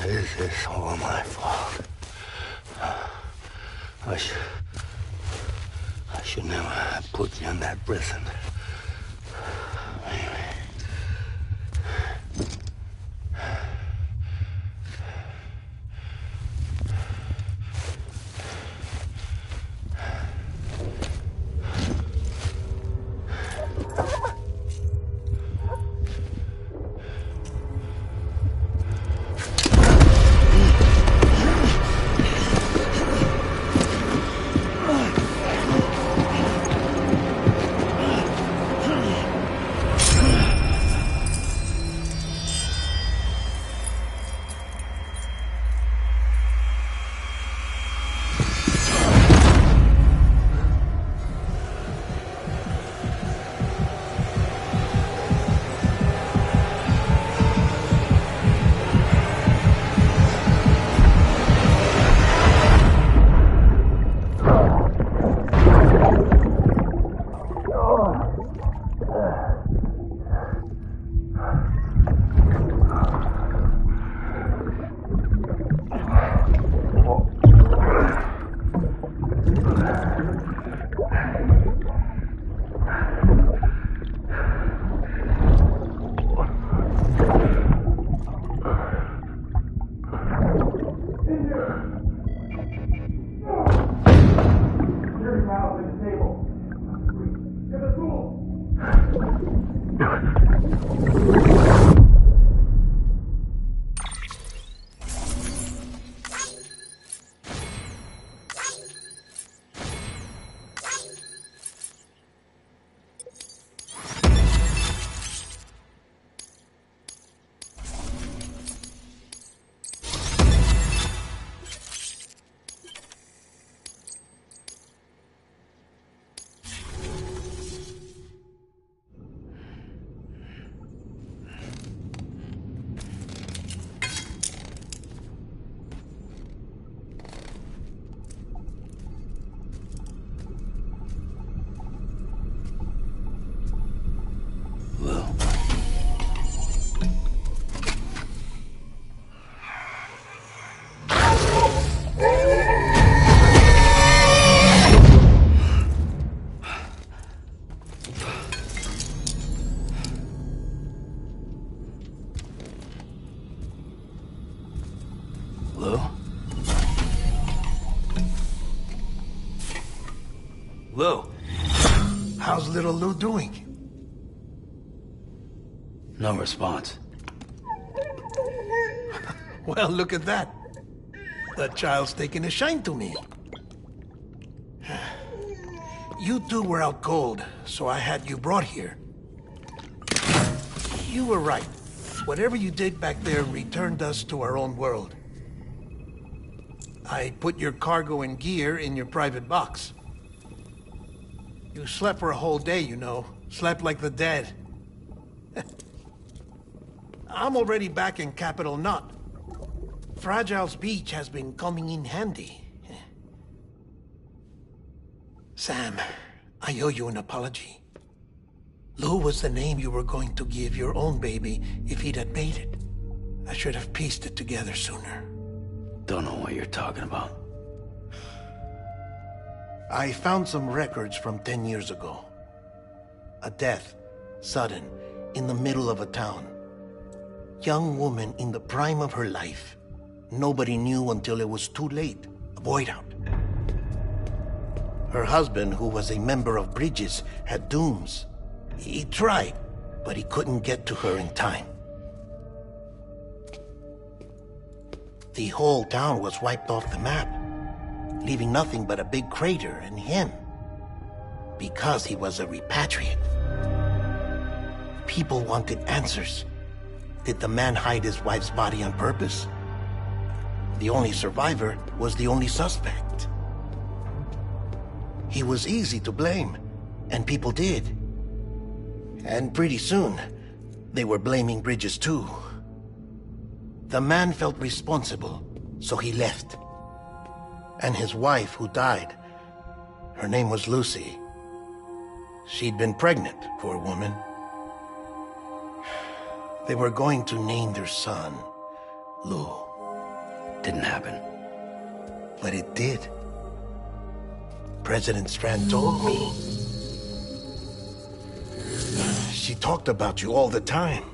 This is all my fault. I should never have put you in that prison. Lou? Lou? How's little Lou doing? No response. Well, look at that. That child's taking a shine to me. You two were out cold, so I had you brought here. You were right. Whatever you did back there returned us to our own world. I put your cargo and gear in your private box. You slept for a whole day, you know. Slept like the dead. I'm already back in Capital Knot. Fragile's beach has been coming in handy. Sam, I owe you an apology. Lou was the name you were going to give your own baby if he'd had made it. I should have pieced it together sooner. Don't know what you're talking about. I found some records from 10 years ago. A death, sudden, in the middle of a town. Young woman in the prime of her life. Nobody knew until it was too late. A void out. Her husband, who was a member of Bridges, had dooms. He tried, but he couldn't get to her in time. The whole town was wiped off the map, leaving nothing but a big crater and him. Because he was a repatriate. People wanted answers. Did the man hide his wife's body on purpose? The only survivor was the only suspect. He was easy to blame, and people did. And pretty soon, they were blaming Bridges too. The man felt responsible, so he left. And his wife, who died, her name was Lucy. She'd been pregnant, poor woman. They were going to name their son Lou. Didn't happen. But it did. President Strand told me. She talked about you all the time.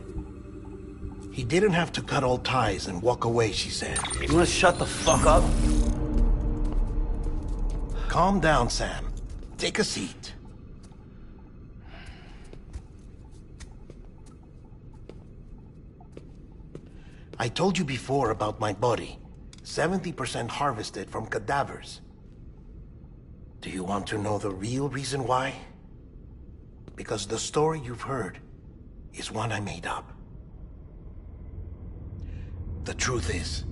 He didn't have to cut all ties and walk away, she said. You wanna shut the fuck up? Calm down, Sam. Take a seat. I told you before about my body. 70% harvested from cadavers. Do you want to know the real reason why? Because the story you've heard is one I made up. The truth is,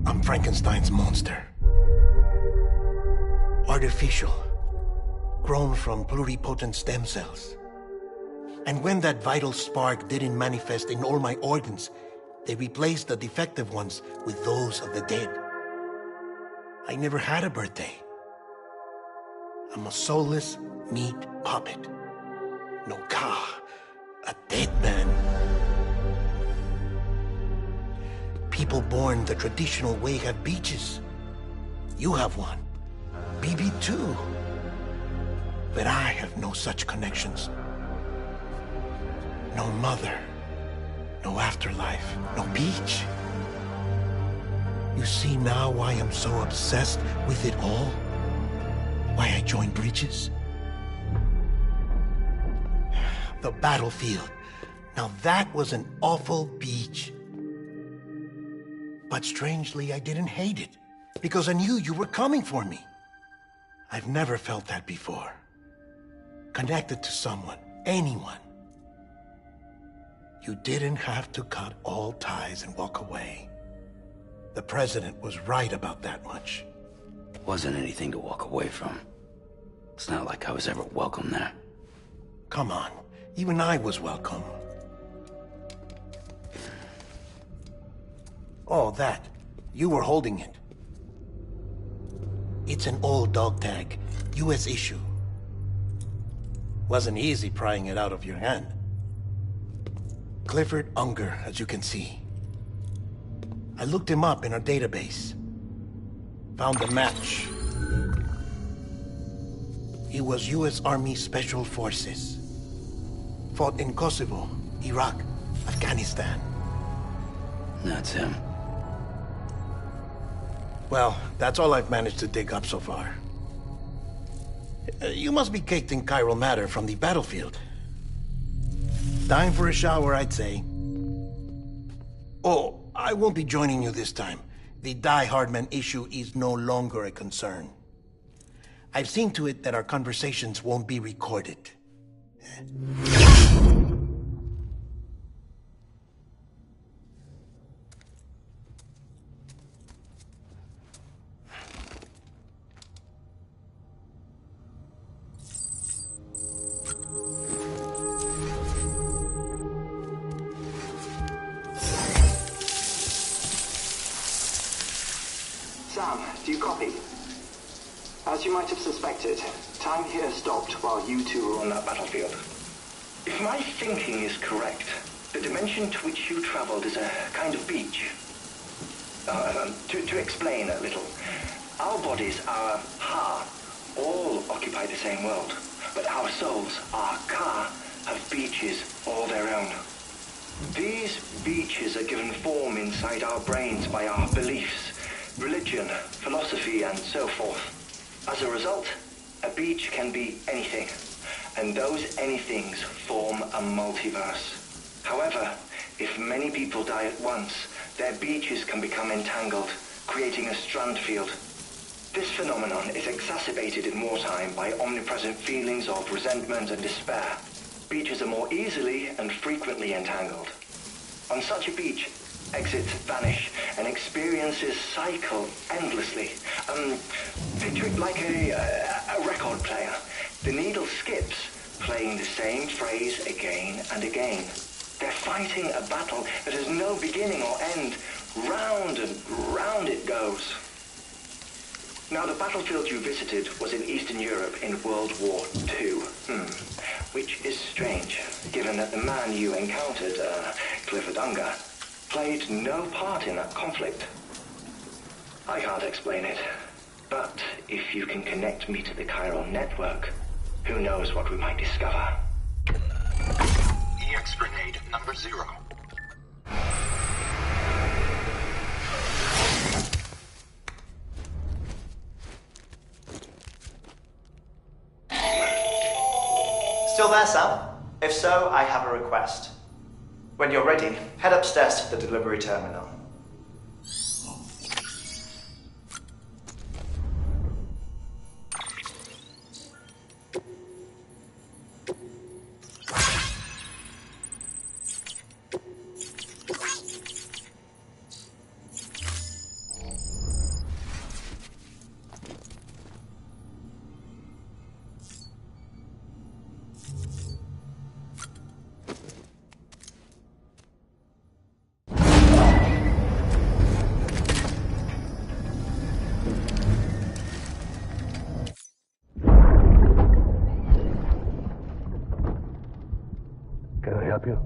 I'm Frankenstein's monster. Artificial, grown from pluripotent stem cells. And when that vital spark didn't manifest in all my organs, they replaced the defective ones with those of the dead. I never had a birthday. I'm a soulless meat puppet. No car, a dead man. People born the traditional way have beaches. You have one. BB too. But I have no such connections. No mother. No afterlife. No beach. You see now why I'm so obsessed with it all? Why I joined Bridges? The battlefield. Now that was an awful beach. But strangely, I didn't hate it. Because I knew you were coming for me. I've never felt that before. Connected to someone, anyone. You didn't have to cut all ties and walk away. The president was right about that much. Wasn't anything to walk away from. It's not like I was ever welcome there. Come on, even I was welcome. Oh, that. You were holding it. It's an old dog tag, US issue. Wasn't easy prying it out of your hand. Clifford Unger, as you can see. I looked him up in our database. Found a match. He was US Army Special Forces. Fought in Kosovo, Iraq, Afghanistan. That's him. Well, that's all I've managed to dig up so far. You must be caked in chiral matter from the battlefield. Time for a shower, I'd say. Oh, I won't be joining you this time. The Die Hardman issue is no longer a concern. I've seen to it that our conversations won't be recorded. Sam, do you copy? As you might have suspected, time here stopped while you two were on that battlefield. If my thinking is correct, the dimension to which you traveled is a kind of beach. To explain a little, our bodies, our Ha, all occupy the same world, but our souls, our Ka, have beaches all their own. These beaches are given form inside our brains by our beliefs, religion, philosophy, and so forth. As a result, a beach can be anything, and those anythings form a multiverse. However, if many people die at once, their beaches can become entangled, creating a strand field. This phenomenon is exacerbated in wartime by omnipresent feelings of resentment and despair. Beaches are more easily and frequently entangled. On such a beach, exits vanish and experiences cycle endlessly. Picture it like a record player. The needle skips, playing the same phrase again and again. They're fighting a battle that has no beginning or end. Round and round it goes. Now, the battlefield you visited was in Eastern Europe in World War II. Which is strange, given that the man you encountered, Clifford Unger, played no part in that conflict. I can't explain it, but if you can connect me to the chiral network, who knows what we might discover. EX grenade number 0. Still there, Sam? If so, I have a request. When you're ready, head upstairs to the delivery terminal. Can I help you?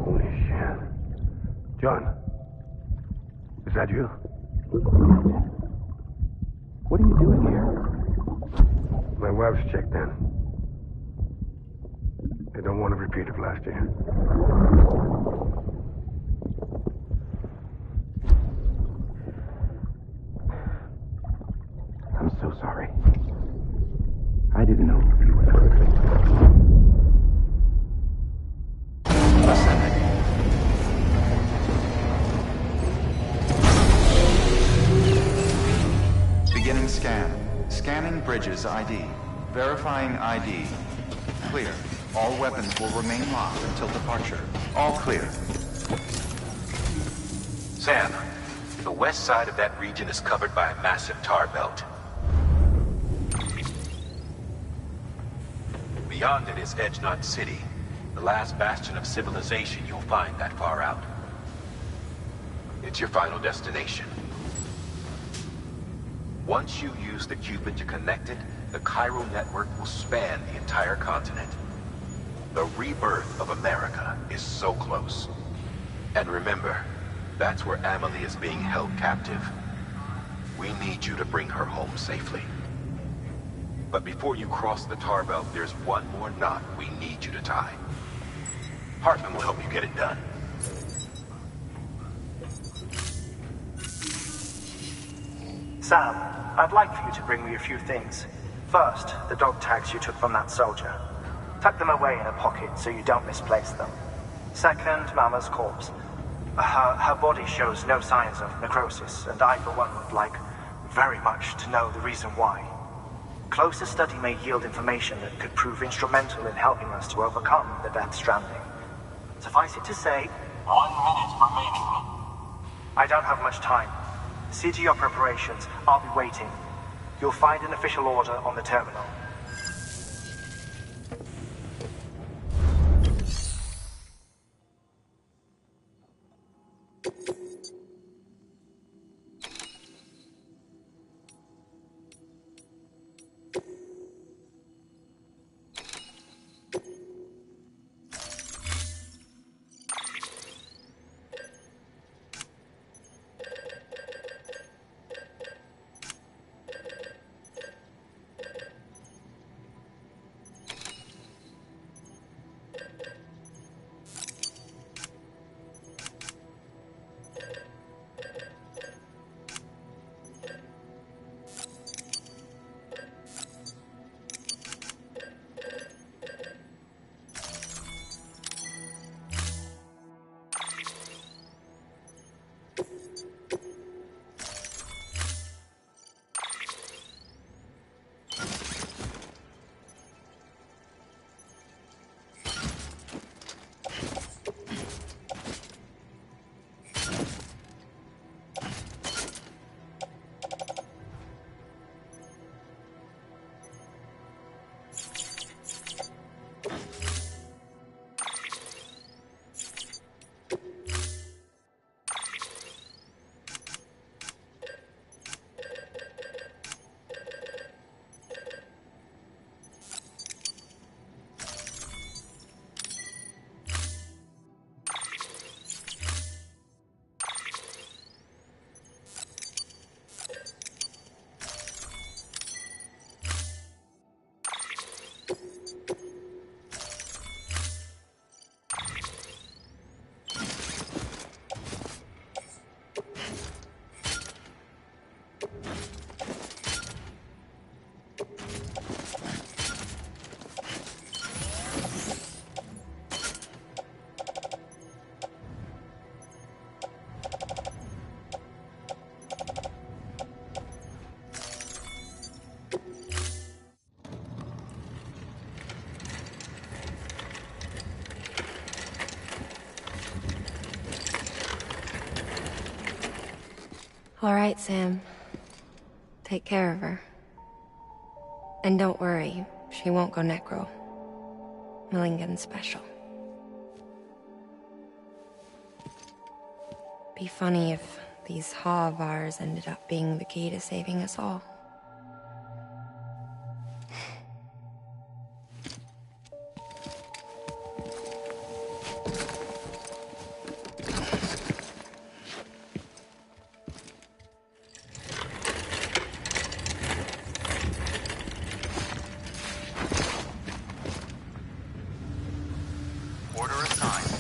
Holy shit. John, is that you? What are you doing here? My wife's checked in. They don't want to repeat of last year. I'm so sorry. I didn't know you were perfect. Beginning scan. Scanning bridges ID. Verifying ID. Clear. All weapons will remain locked until departure. All clear. Sam, the west side of that region is covered by a massive tar belt. Beyond it is Edgenut City, the last bastion of civilization you'll find that far out. It's your final destination. Once you use the Cupid to connect it, the chiral network will span the entire continent. The rebirth of America is so close. And remember, that's where Amelie is being held captive. We need you to bring her home safely. But before you cross the tar belt, there's one more knot we need you to tie. Hartman will help you get it done. Sam, I'd like for you to bring me a few things. First, the dog tags you took from that soldier. Tuck them away in a pocket so you don't misplace them. Second, Mama's corpse. Her body shows no signs of necrosis, and I, for one, would like very much to know the reason why. Closer study may yield information that could prove instrumental in helping us to overcome the Death Stranding. Suffice it to say, 1 minute remaining. I don't have much time. See to your preparations. I'll be waiting. You'll find an official order on the terminal. All right, Sam. Take care of her. And don't worry, she won't go necro. Millington's special. Be funny if these Ha of ours ended up being the key to saving us all. Order assigned.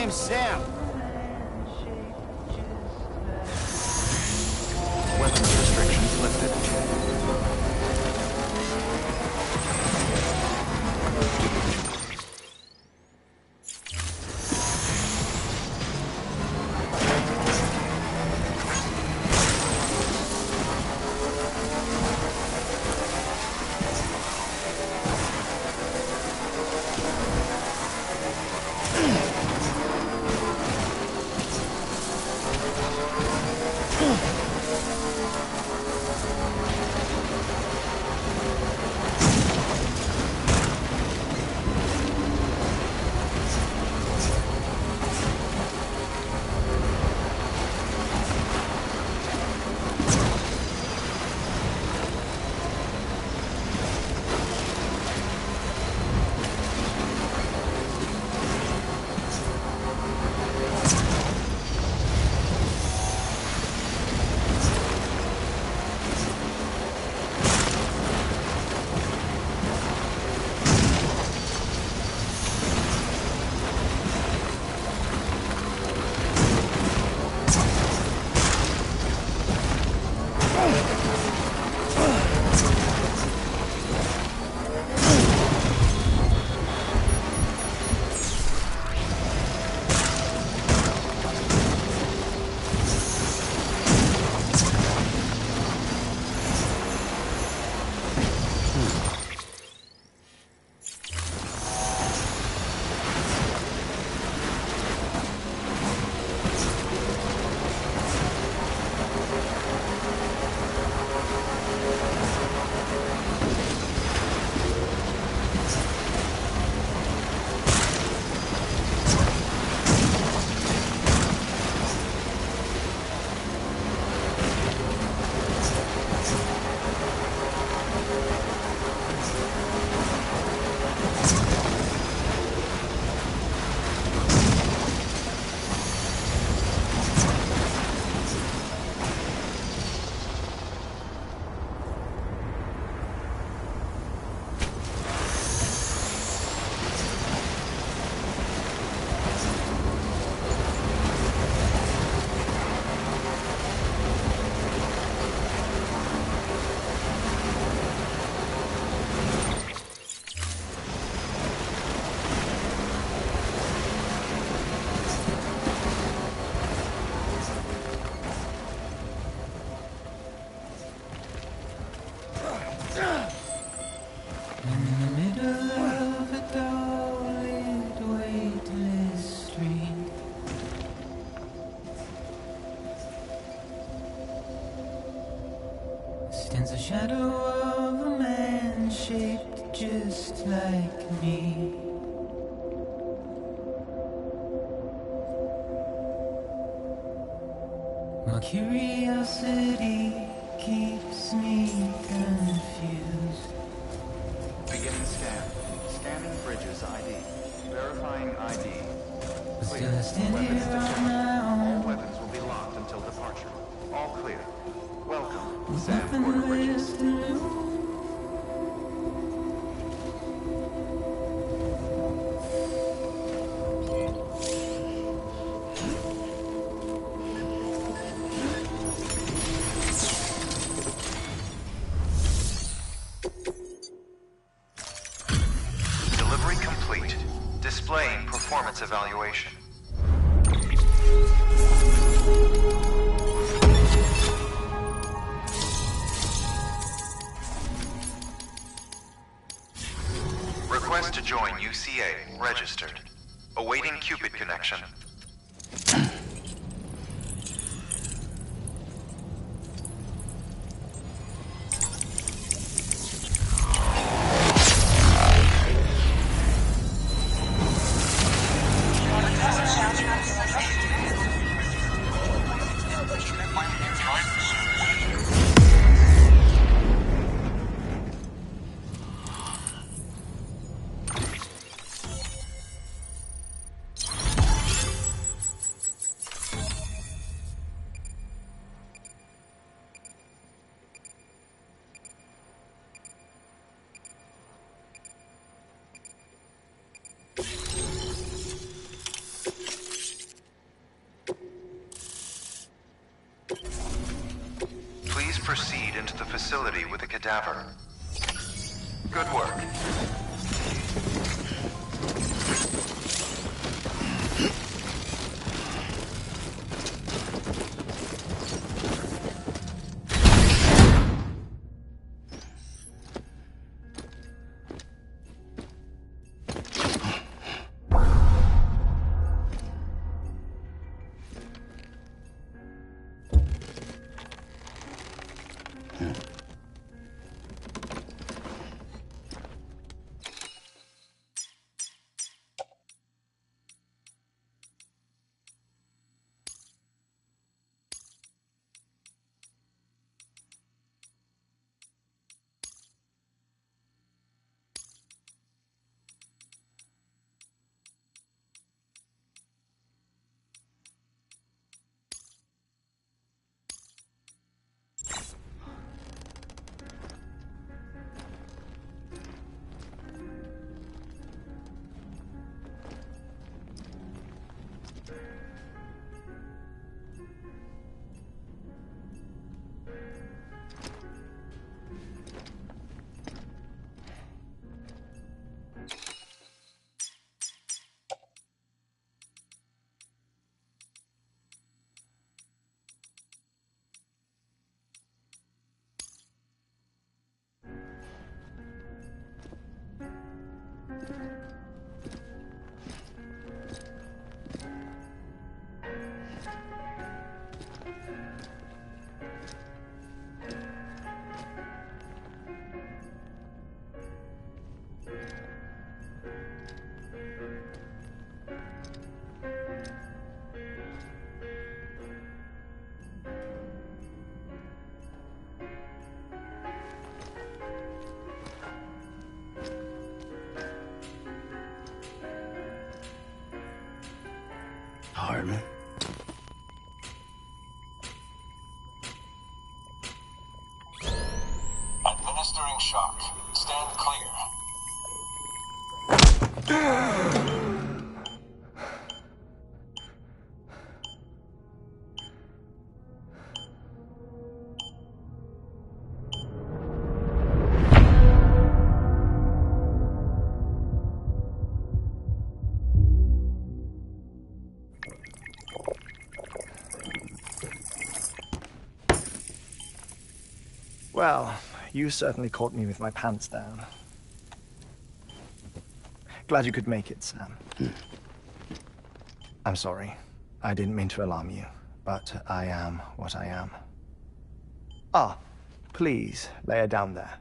name's Sam. Weapons restrictions lifted. Stands a shadow of a man shaped just like me. My curiosity keeps me confused. Beginning scan. Scanning bridges ID. Verifying ID. Still I stand Weapons here on detected. my All own. weapons will be locked until departure. All clear. Welcome, With Sam nothing Porter Bridges. left to lose. Delivery complete. Displaying performance evaluation. Request to join UCA. Registered. Awaiting Cupid connection. facility with a cadaver. Good work. Hardman. Administering shock. Stand clear. Well, you certainly caught me with my pants down. Glad you could make it, Sam. I'm sorry. I didn't mean to alarm you, but I am what I am. Ah, please, lay her down there.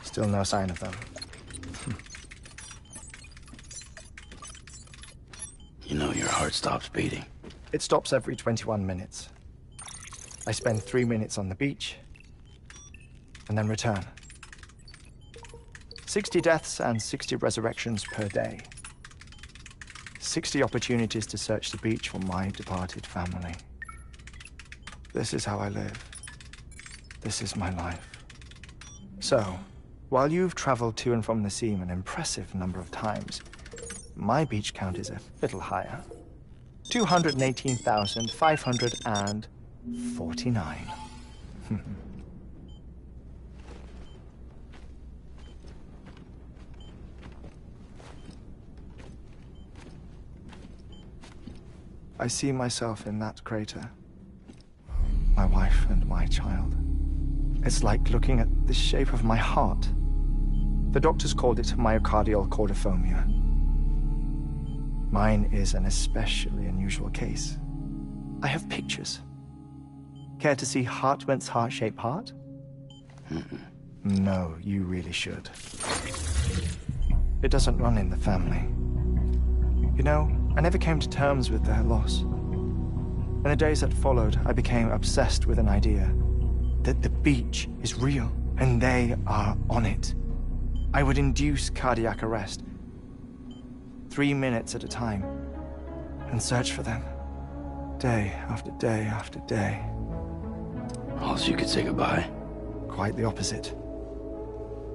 Still no sign of them. You know your heart stops beating. It stops every 21 minutes. I spend 3 minutes on the beach, and then return. 60 deaths and 60 resurrections per day. 60 opportunities to search the beach for my departed family. This is how I live. This is my life. So, while you've traveled to and from the seam an impressive number of times, my beach count is a little higher. 218,549. I see myself in that crater. My wife and my child. It's like looking at the shape of my heart. The doctors called it myocardial cordiformia. Mine is an especially unusual case. I have pictures. Care to see Hartman's heart-shaped heart? No, you really should. It doesn't run in the family. You know, I never came to terms with their loss. In the days that followed, I became obsessed with an idea that the beach is real, and they are on it. I would induce cardiac arrest, 3 minutes at a time, and search for them, day after day after day. Also, you could say goodbye. Quite the opposite.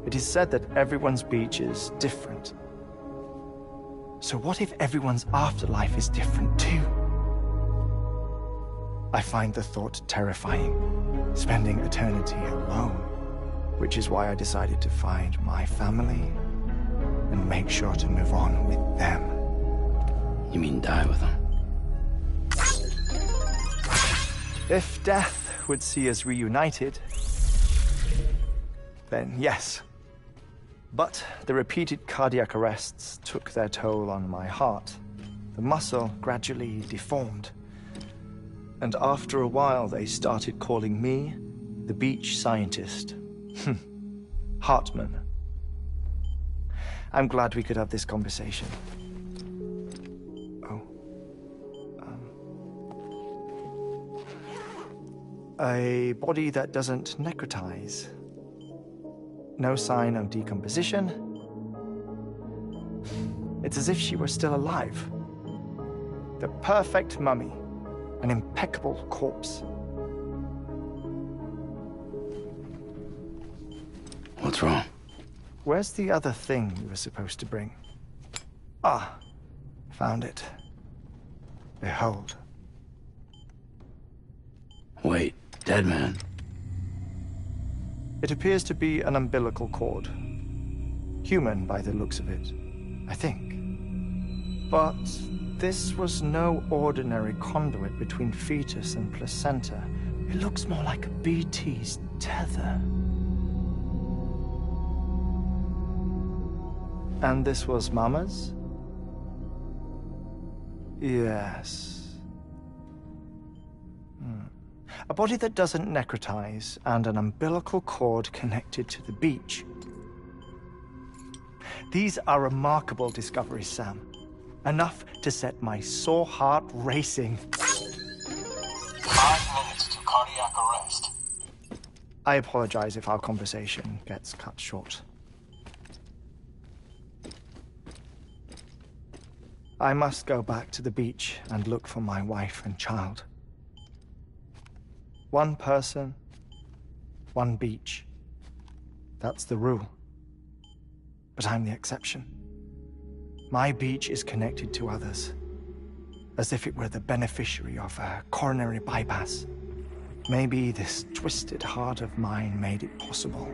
It is said that everyone's beach is different. So what if everyone's afterlife is different too? I find the thought terrifying, spending eternity alone, which is why I decided to find my family and make sure to move on with them. You mean die with them? If death would see us reunited, then yes. But the repeated cardiac arrests took their toll on my heart. The muscle gradually deformed. And after a while, they started calling me the beach scientist. Hartman. I'm glad we could have this conversation. A body that doesn't necrotize. No sign of decomposition. It's as if she were still alive. The perfect mummy. An impeccable corpse. What's wrong? Where's the other thing you were supposed to bring? Ah, found it. Behold. Wait, dead man? It appears to be an umbilical cord. Human by the looks of it, I think. But this was no ordinary conduit between fetus and placenta. It looks more like a BT's tether. And this was Mama's? Yes. A body that doesn't necrotize and an umbilical cord connected to the beach. These are remarkable discoveries, Sam. Enough to set my sore heart racing. 5 minutes to cardiac arrest. I apologize if our conversation gets cut short. I must go back to the beach and look for my wife and child. One person, one beach. That's the rule. But I'm the exception. My beach is connected to others, as if it were the beneficiary of a coronary bypass. Maybe this twisted heart of mine made it possible.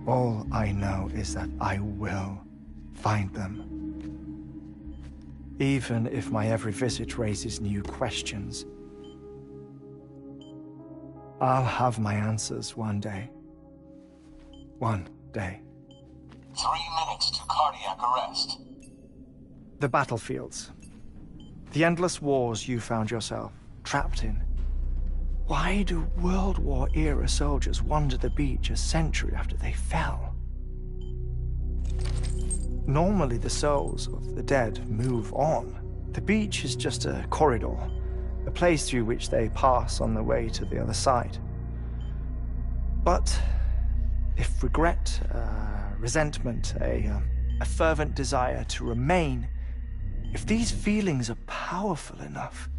All I know is that I will find them. Even if my every visit raises new questions, I'll have my answers one day. One day. 3 minutes to cardiac arrest. The battlefields. The endless wars you found yourself trapped in. Why do World War-era soldiers wander the beach a century after they fell? Normally the souls of the dead move on. The beach is just a corridor, a place through which they pass on the way to the other side. But if regret, resentment, a fervent desire to remain, if these feelings are powerful enough,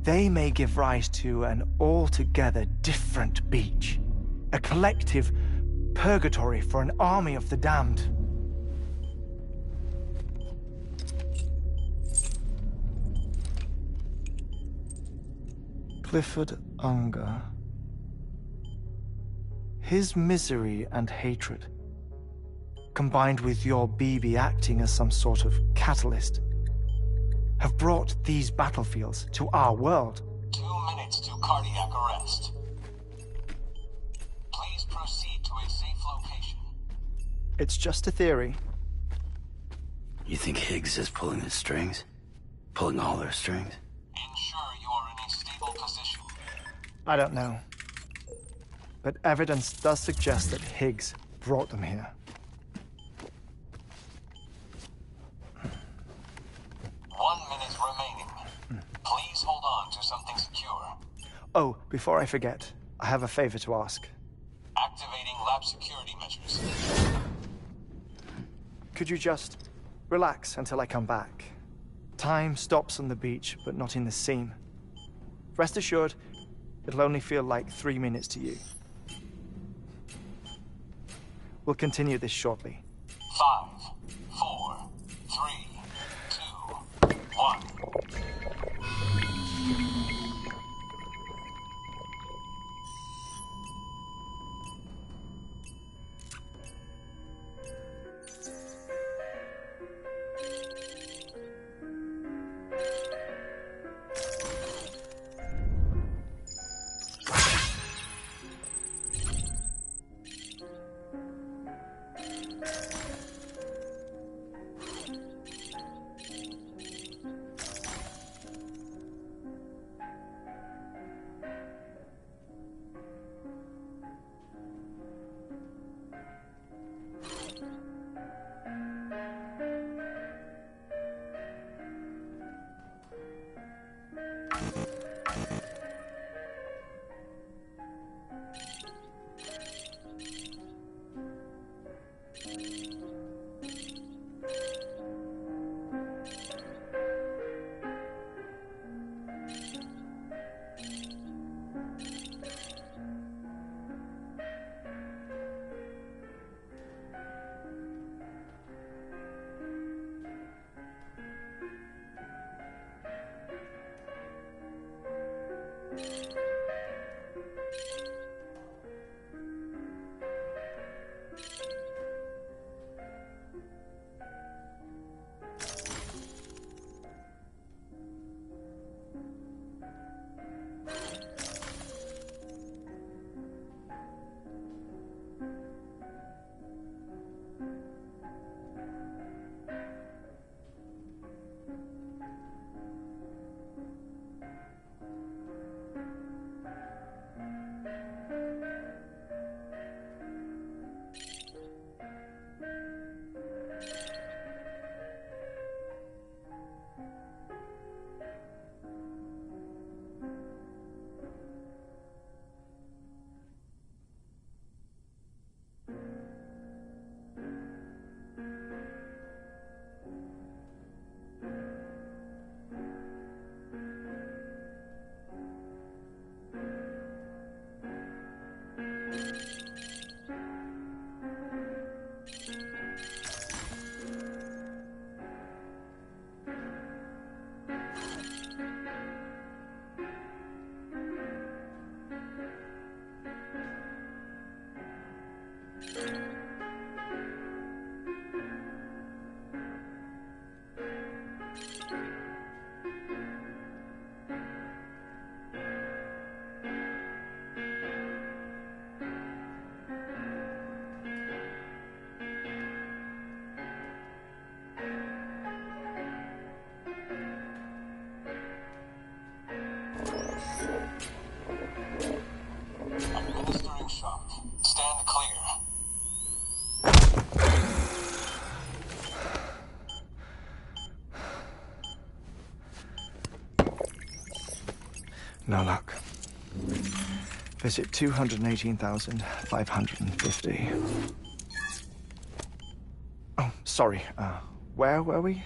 they may give rise to an altogether different beach, a collective purgatory for an army of the damned. Clifford Unger. His misery and hatred, combined with your BB acting as some sort of catalyst, have brought these battlefields to our world. 2 minutes to cardiac arrest. Please proceed to a safe location. It's just a theory. You think Higgs is pulling the strings? Pulling all their strings? Ensure you are in a stable position. I don't know. But evidence does suggest that Higgs brought them here. 1 minute remaining. Please hold on to something secure. Oh, before I forget, I have a favor to ask. Activating lab security measures. Could you just relax until I come back? Time stops on the beach, but not in the scene. Rest assured, it'll only feel like 3 minutes to you. We'll continue this shortly. 5, 4, 3, 2, 1. No luck. Visit 218,550. Oh, sorry. Where were we?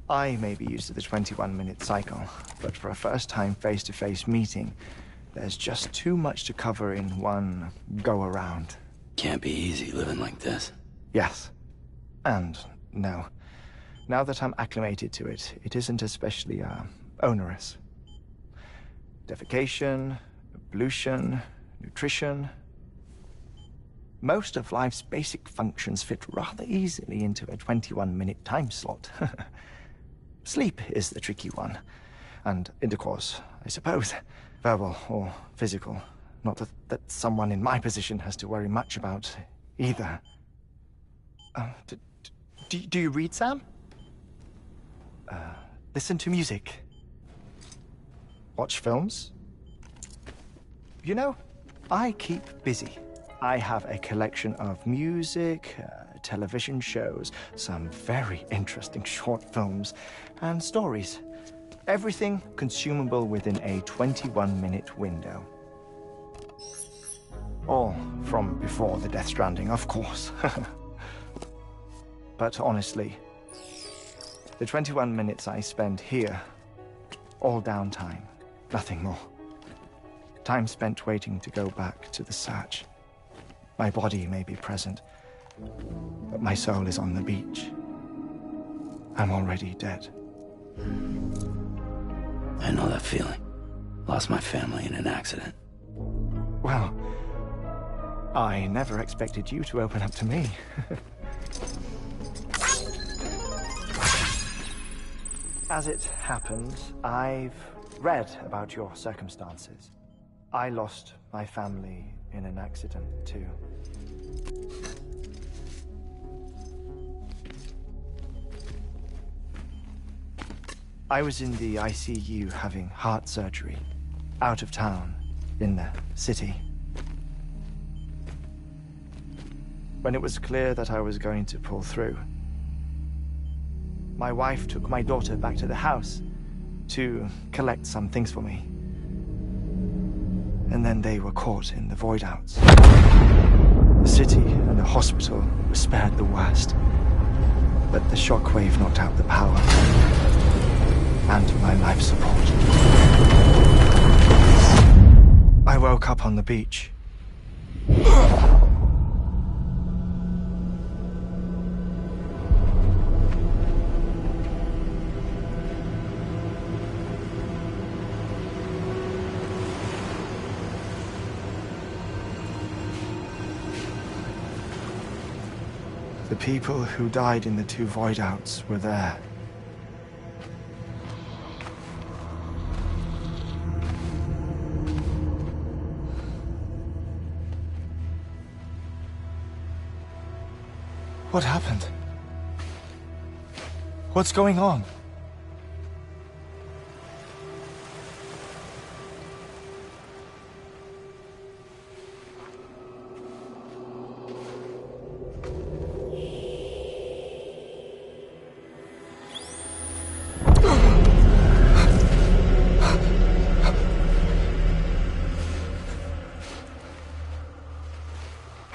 I may be used to the 21-minute cycle, but for a first-time face-to-face meeting, there's just too much to cover in one go-around. Can't be easy living like this. Yes. And no. Now that I'm acclimated to it, it isn't especially, onerous. Defecation, ablution, nutrition. Most of life's basic functions fit rather easily into a 21-minute time slot. Sleep is the tricky one. And intercourse, I suppose. Verbal or physical. Not that someone in my position has to worry much about either. Do you read, Sam? Listen to music. Watch films. You know, I keep busy. I have a collection of music, television shows, some very interesting short films, and stories. Everything consumable within a 21-minute window. All from before the Death Stranding, of course. But honestly, the 21 minutes I spend here, all downtime, nothing more. Time spent waiting to go back to the search. My body may be present, but my soul is on the beach. I'm already dead. I know that feeling. Lost my family in an accident. Well, I never expected you to open up to me. As it happens, I've read about your circumstances. I lost my family in an accident, too. I was in the ICU having heart surgery, out of town, in the city. When it was clear that I was going to pull through, my wife took my daughter back to the house to collect some things for me. And then they were caught in the void-outs. The city and the hospital were spared the worst, but the shockwave knocked out the power and my life support. I woke up on the beach. The people who died in the two void-outs were there. What happened? What's going on?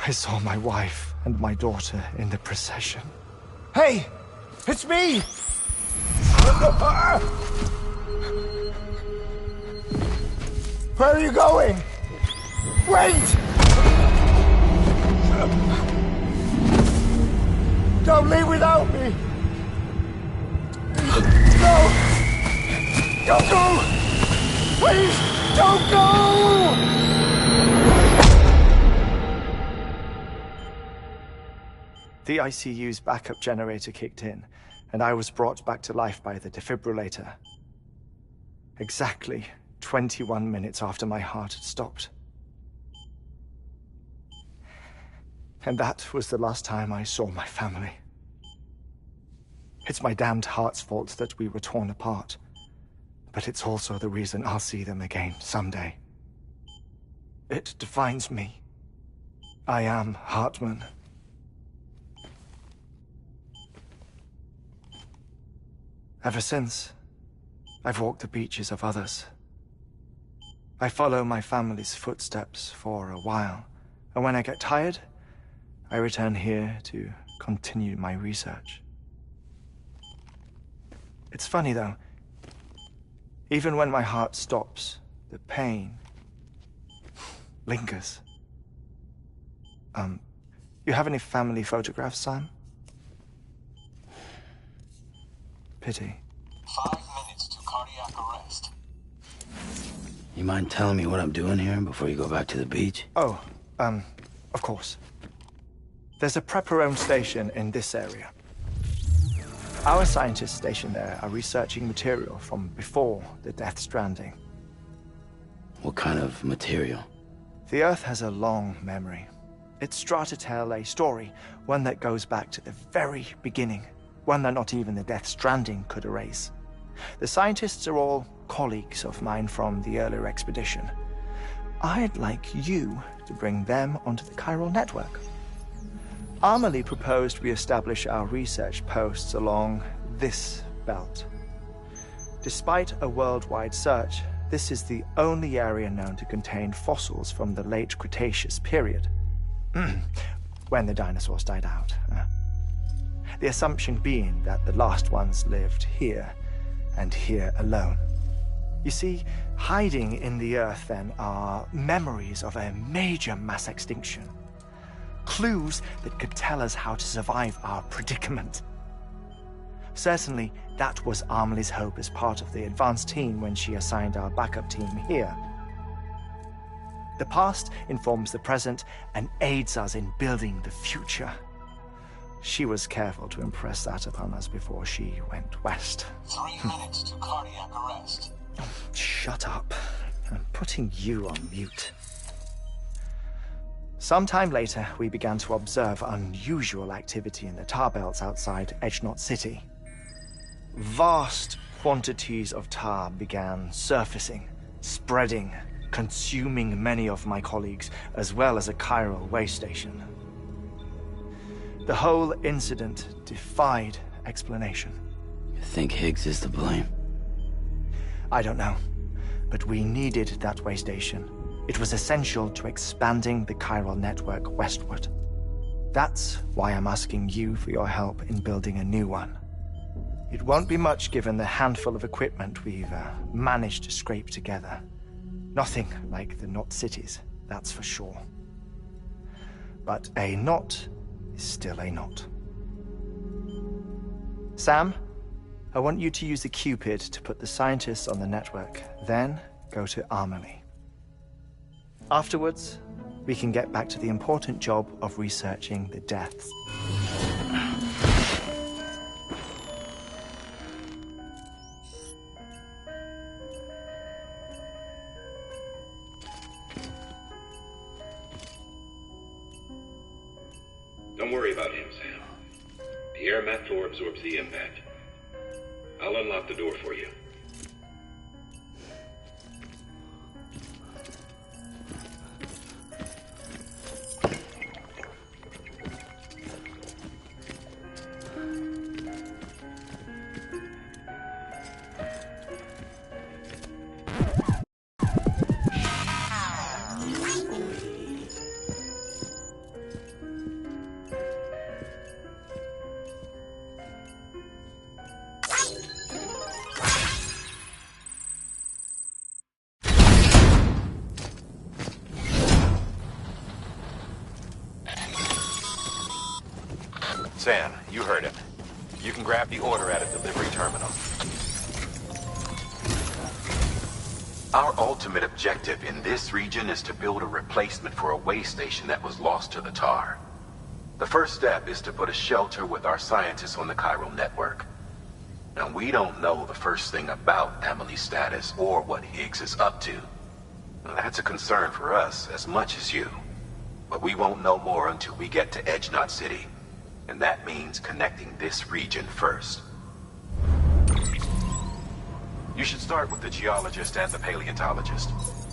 I saw my wife and my daughter in the procession. Hey! It's me! Where are you going? Wait! Don't leave without me! No! Don't go! Please, don't go! The ICU's backup generator kicked in, and I was brought back to life by the defibrillator. Exactly 21 minutes after my heart had stopped. And that was the last time I saw my family. It's my damned heart's fault that we were torn apart, but it's also the reason I'll see them again someday. It defines me. I am Hartman. Ever since, I've walked the beaches of others, I follow my family's footsteps for a while, and when I get tired, I return here to continue my research. It's funny though, even when my heart stops, the pain lingers. You have any family photographs, Sam? Pity. 5 minutes to cardiac arrest. You mind telling me what I'm doing here before you go back to the beach? Oh, of course. There's a prepper-owned station in this area. Our scientists stationed there are researching material from before the Death Stranding. What kind of material? The Earth has a long memory. It's trying to tell a story, one that goes back to the very beginning, one that not even the Death Stranding could erase. The scientists are all colleagues of mine from the earlier expedition. I'd like you to bring them onto the chiral network. Amelie proposed we establish our research posts along this belt. Despite a worldwide search, this is the only area known to contain fossils from the late Cretaceous period. When the dinosaurs died out. The assumption being that the last ones lived here, and here alone. You see, hiding in the Earth then are memories of a major mass extinction. Clues that could tell us how to survive our predicament. Certainly, that was Amelie's hope as part of the advanced team when she assigned our backup team here. The past informs the present and aids us in building the future. She was careful to impress that upon us before she went west. 3 minutes to cardiac arrest. Shut up. I'm putting you on mute. Sometime later, we began to observe unusual activity in the tar belts outside Edgenot City. Vast quantities of tar began surfacing, spreading, consuming many of my colleagues, as well as a chiral way station. The whole incident defied explanation. You think Higgs is to blame? I don't know, but we needed that way station. It was essential to expanding the chiral network westward. That's why I'm asking you for your help in building a new one. It won't be much given the handful of equipment we've managed to scrape together. Nothing like the knot cities, that's for sure. But a knot is still a knot. Sam, I want you to use the Cupid to put the scientists on the network, then go to Amelie. Afterwards, we can get back to the important job of researching the deaths. Don't worry about him, Sam. The air mat floor absorbs the impact. I'll unlock the door for you. Sam, you heard him. You can grab the order at a delivery terminal. Our ultimate objective in this region is to build a replacement for a way station that was lost to the tar. The first step is to put a shelter with our scientists on the chiral network. Now, we don't know the first thing about Amelie's status or what Higgs is up to. Now, that's a concern for us as much as you. But we won't know more until we get to Edgenot City. And that means connecting this region first. You should start with the geologist and the paleontologist.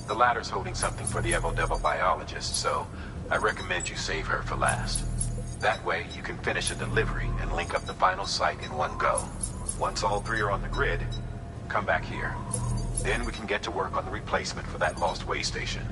The latter's holding something for the Evo-Devo biologist, so I recommend you save her for last. That way, you can finish a delivery and link up the final site in one go. Once all three are on the grid, come back here. Then we can get to work on the replacement for that lost way station.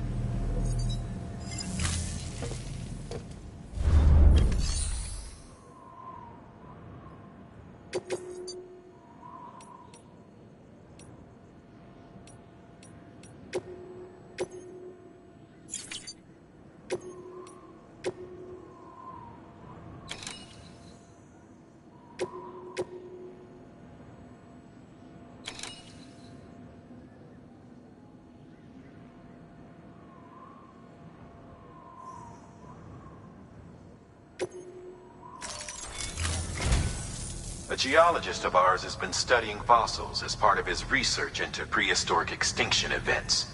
A geologist of ours has been studying fossils as part of his research into prehistoric extinction events.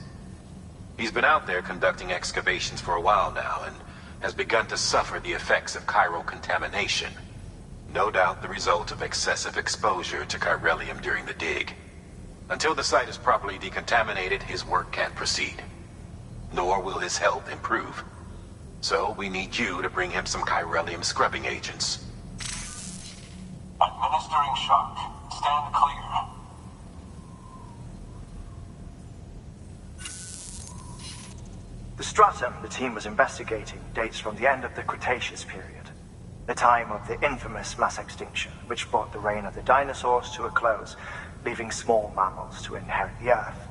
He's been out there conducting excavations for a while now and has begun to suffer the effects of chiral contamination. No doubt the result of excessive exposure to chiralium during the dig. Until the site is properly decontaminated, his work can't proceed. Nor will his health improve. So we need you to bring him some chiralium scrubbing agents. Administering shock. Stand clear. The stratum the team was investigating dates from the end of the Cretaceous period, the time of the infamous mass extinction, which brought the reign of the dinosaurs to a close, leaving small mammals to inherit the Earth.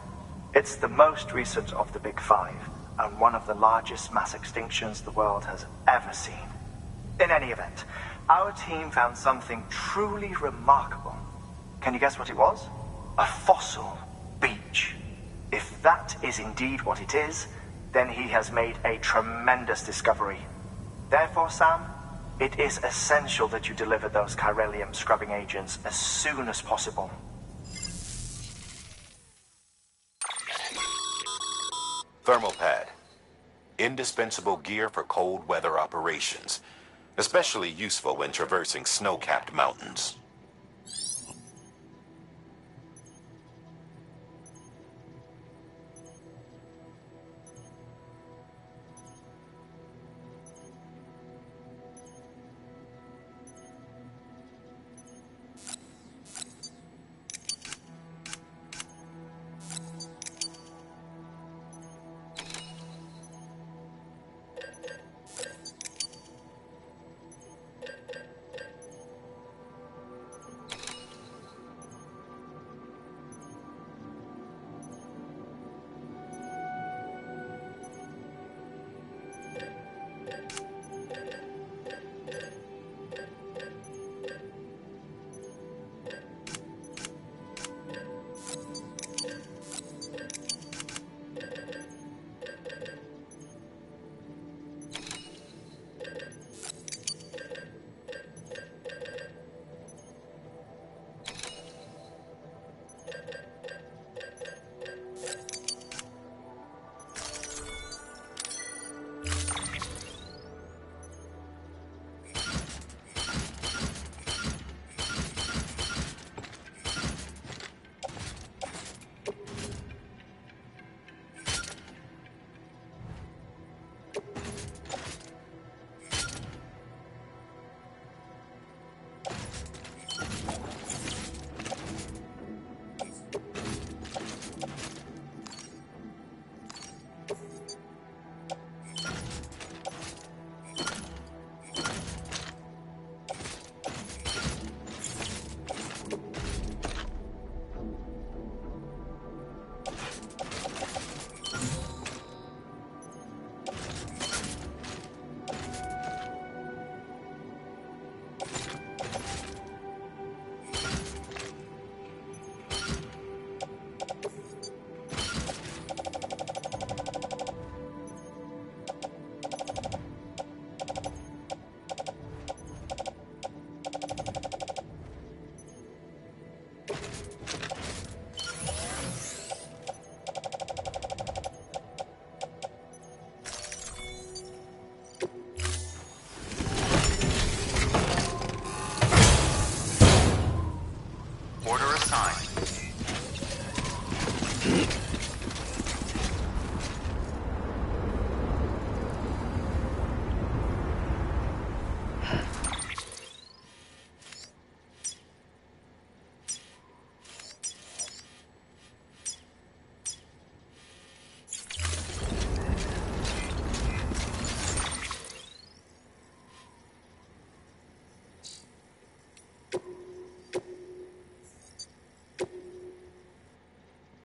It's the most recent of the Big Five, and one of the largest mass extinctions the world has ever seen. In any event, our team found something truly remarkable. Can you guess what it was? A fossil beach. If that is indeed what it is, then he has made a tremendous discovery. Therefore, Sam, it is essential that you deliver those chiralium scrubbing agents as soon as possible. Thermal pad. Indispensable gear for cold weather operations. Especially useful when traversing snow-capped mountains.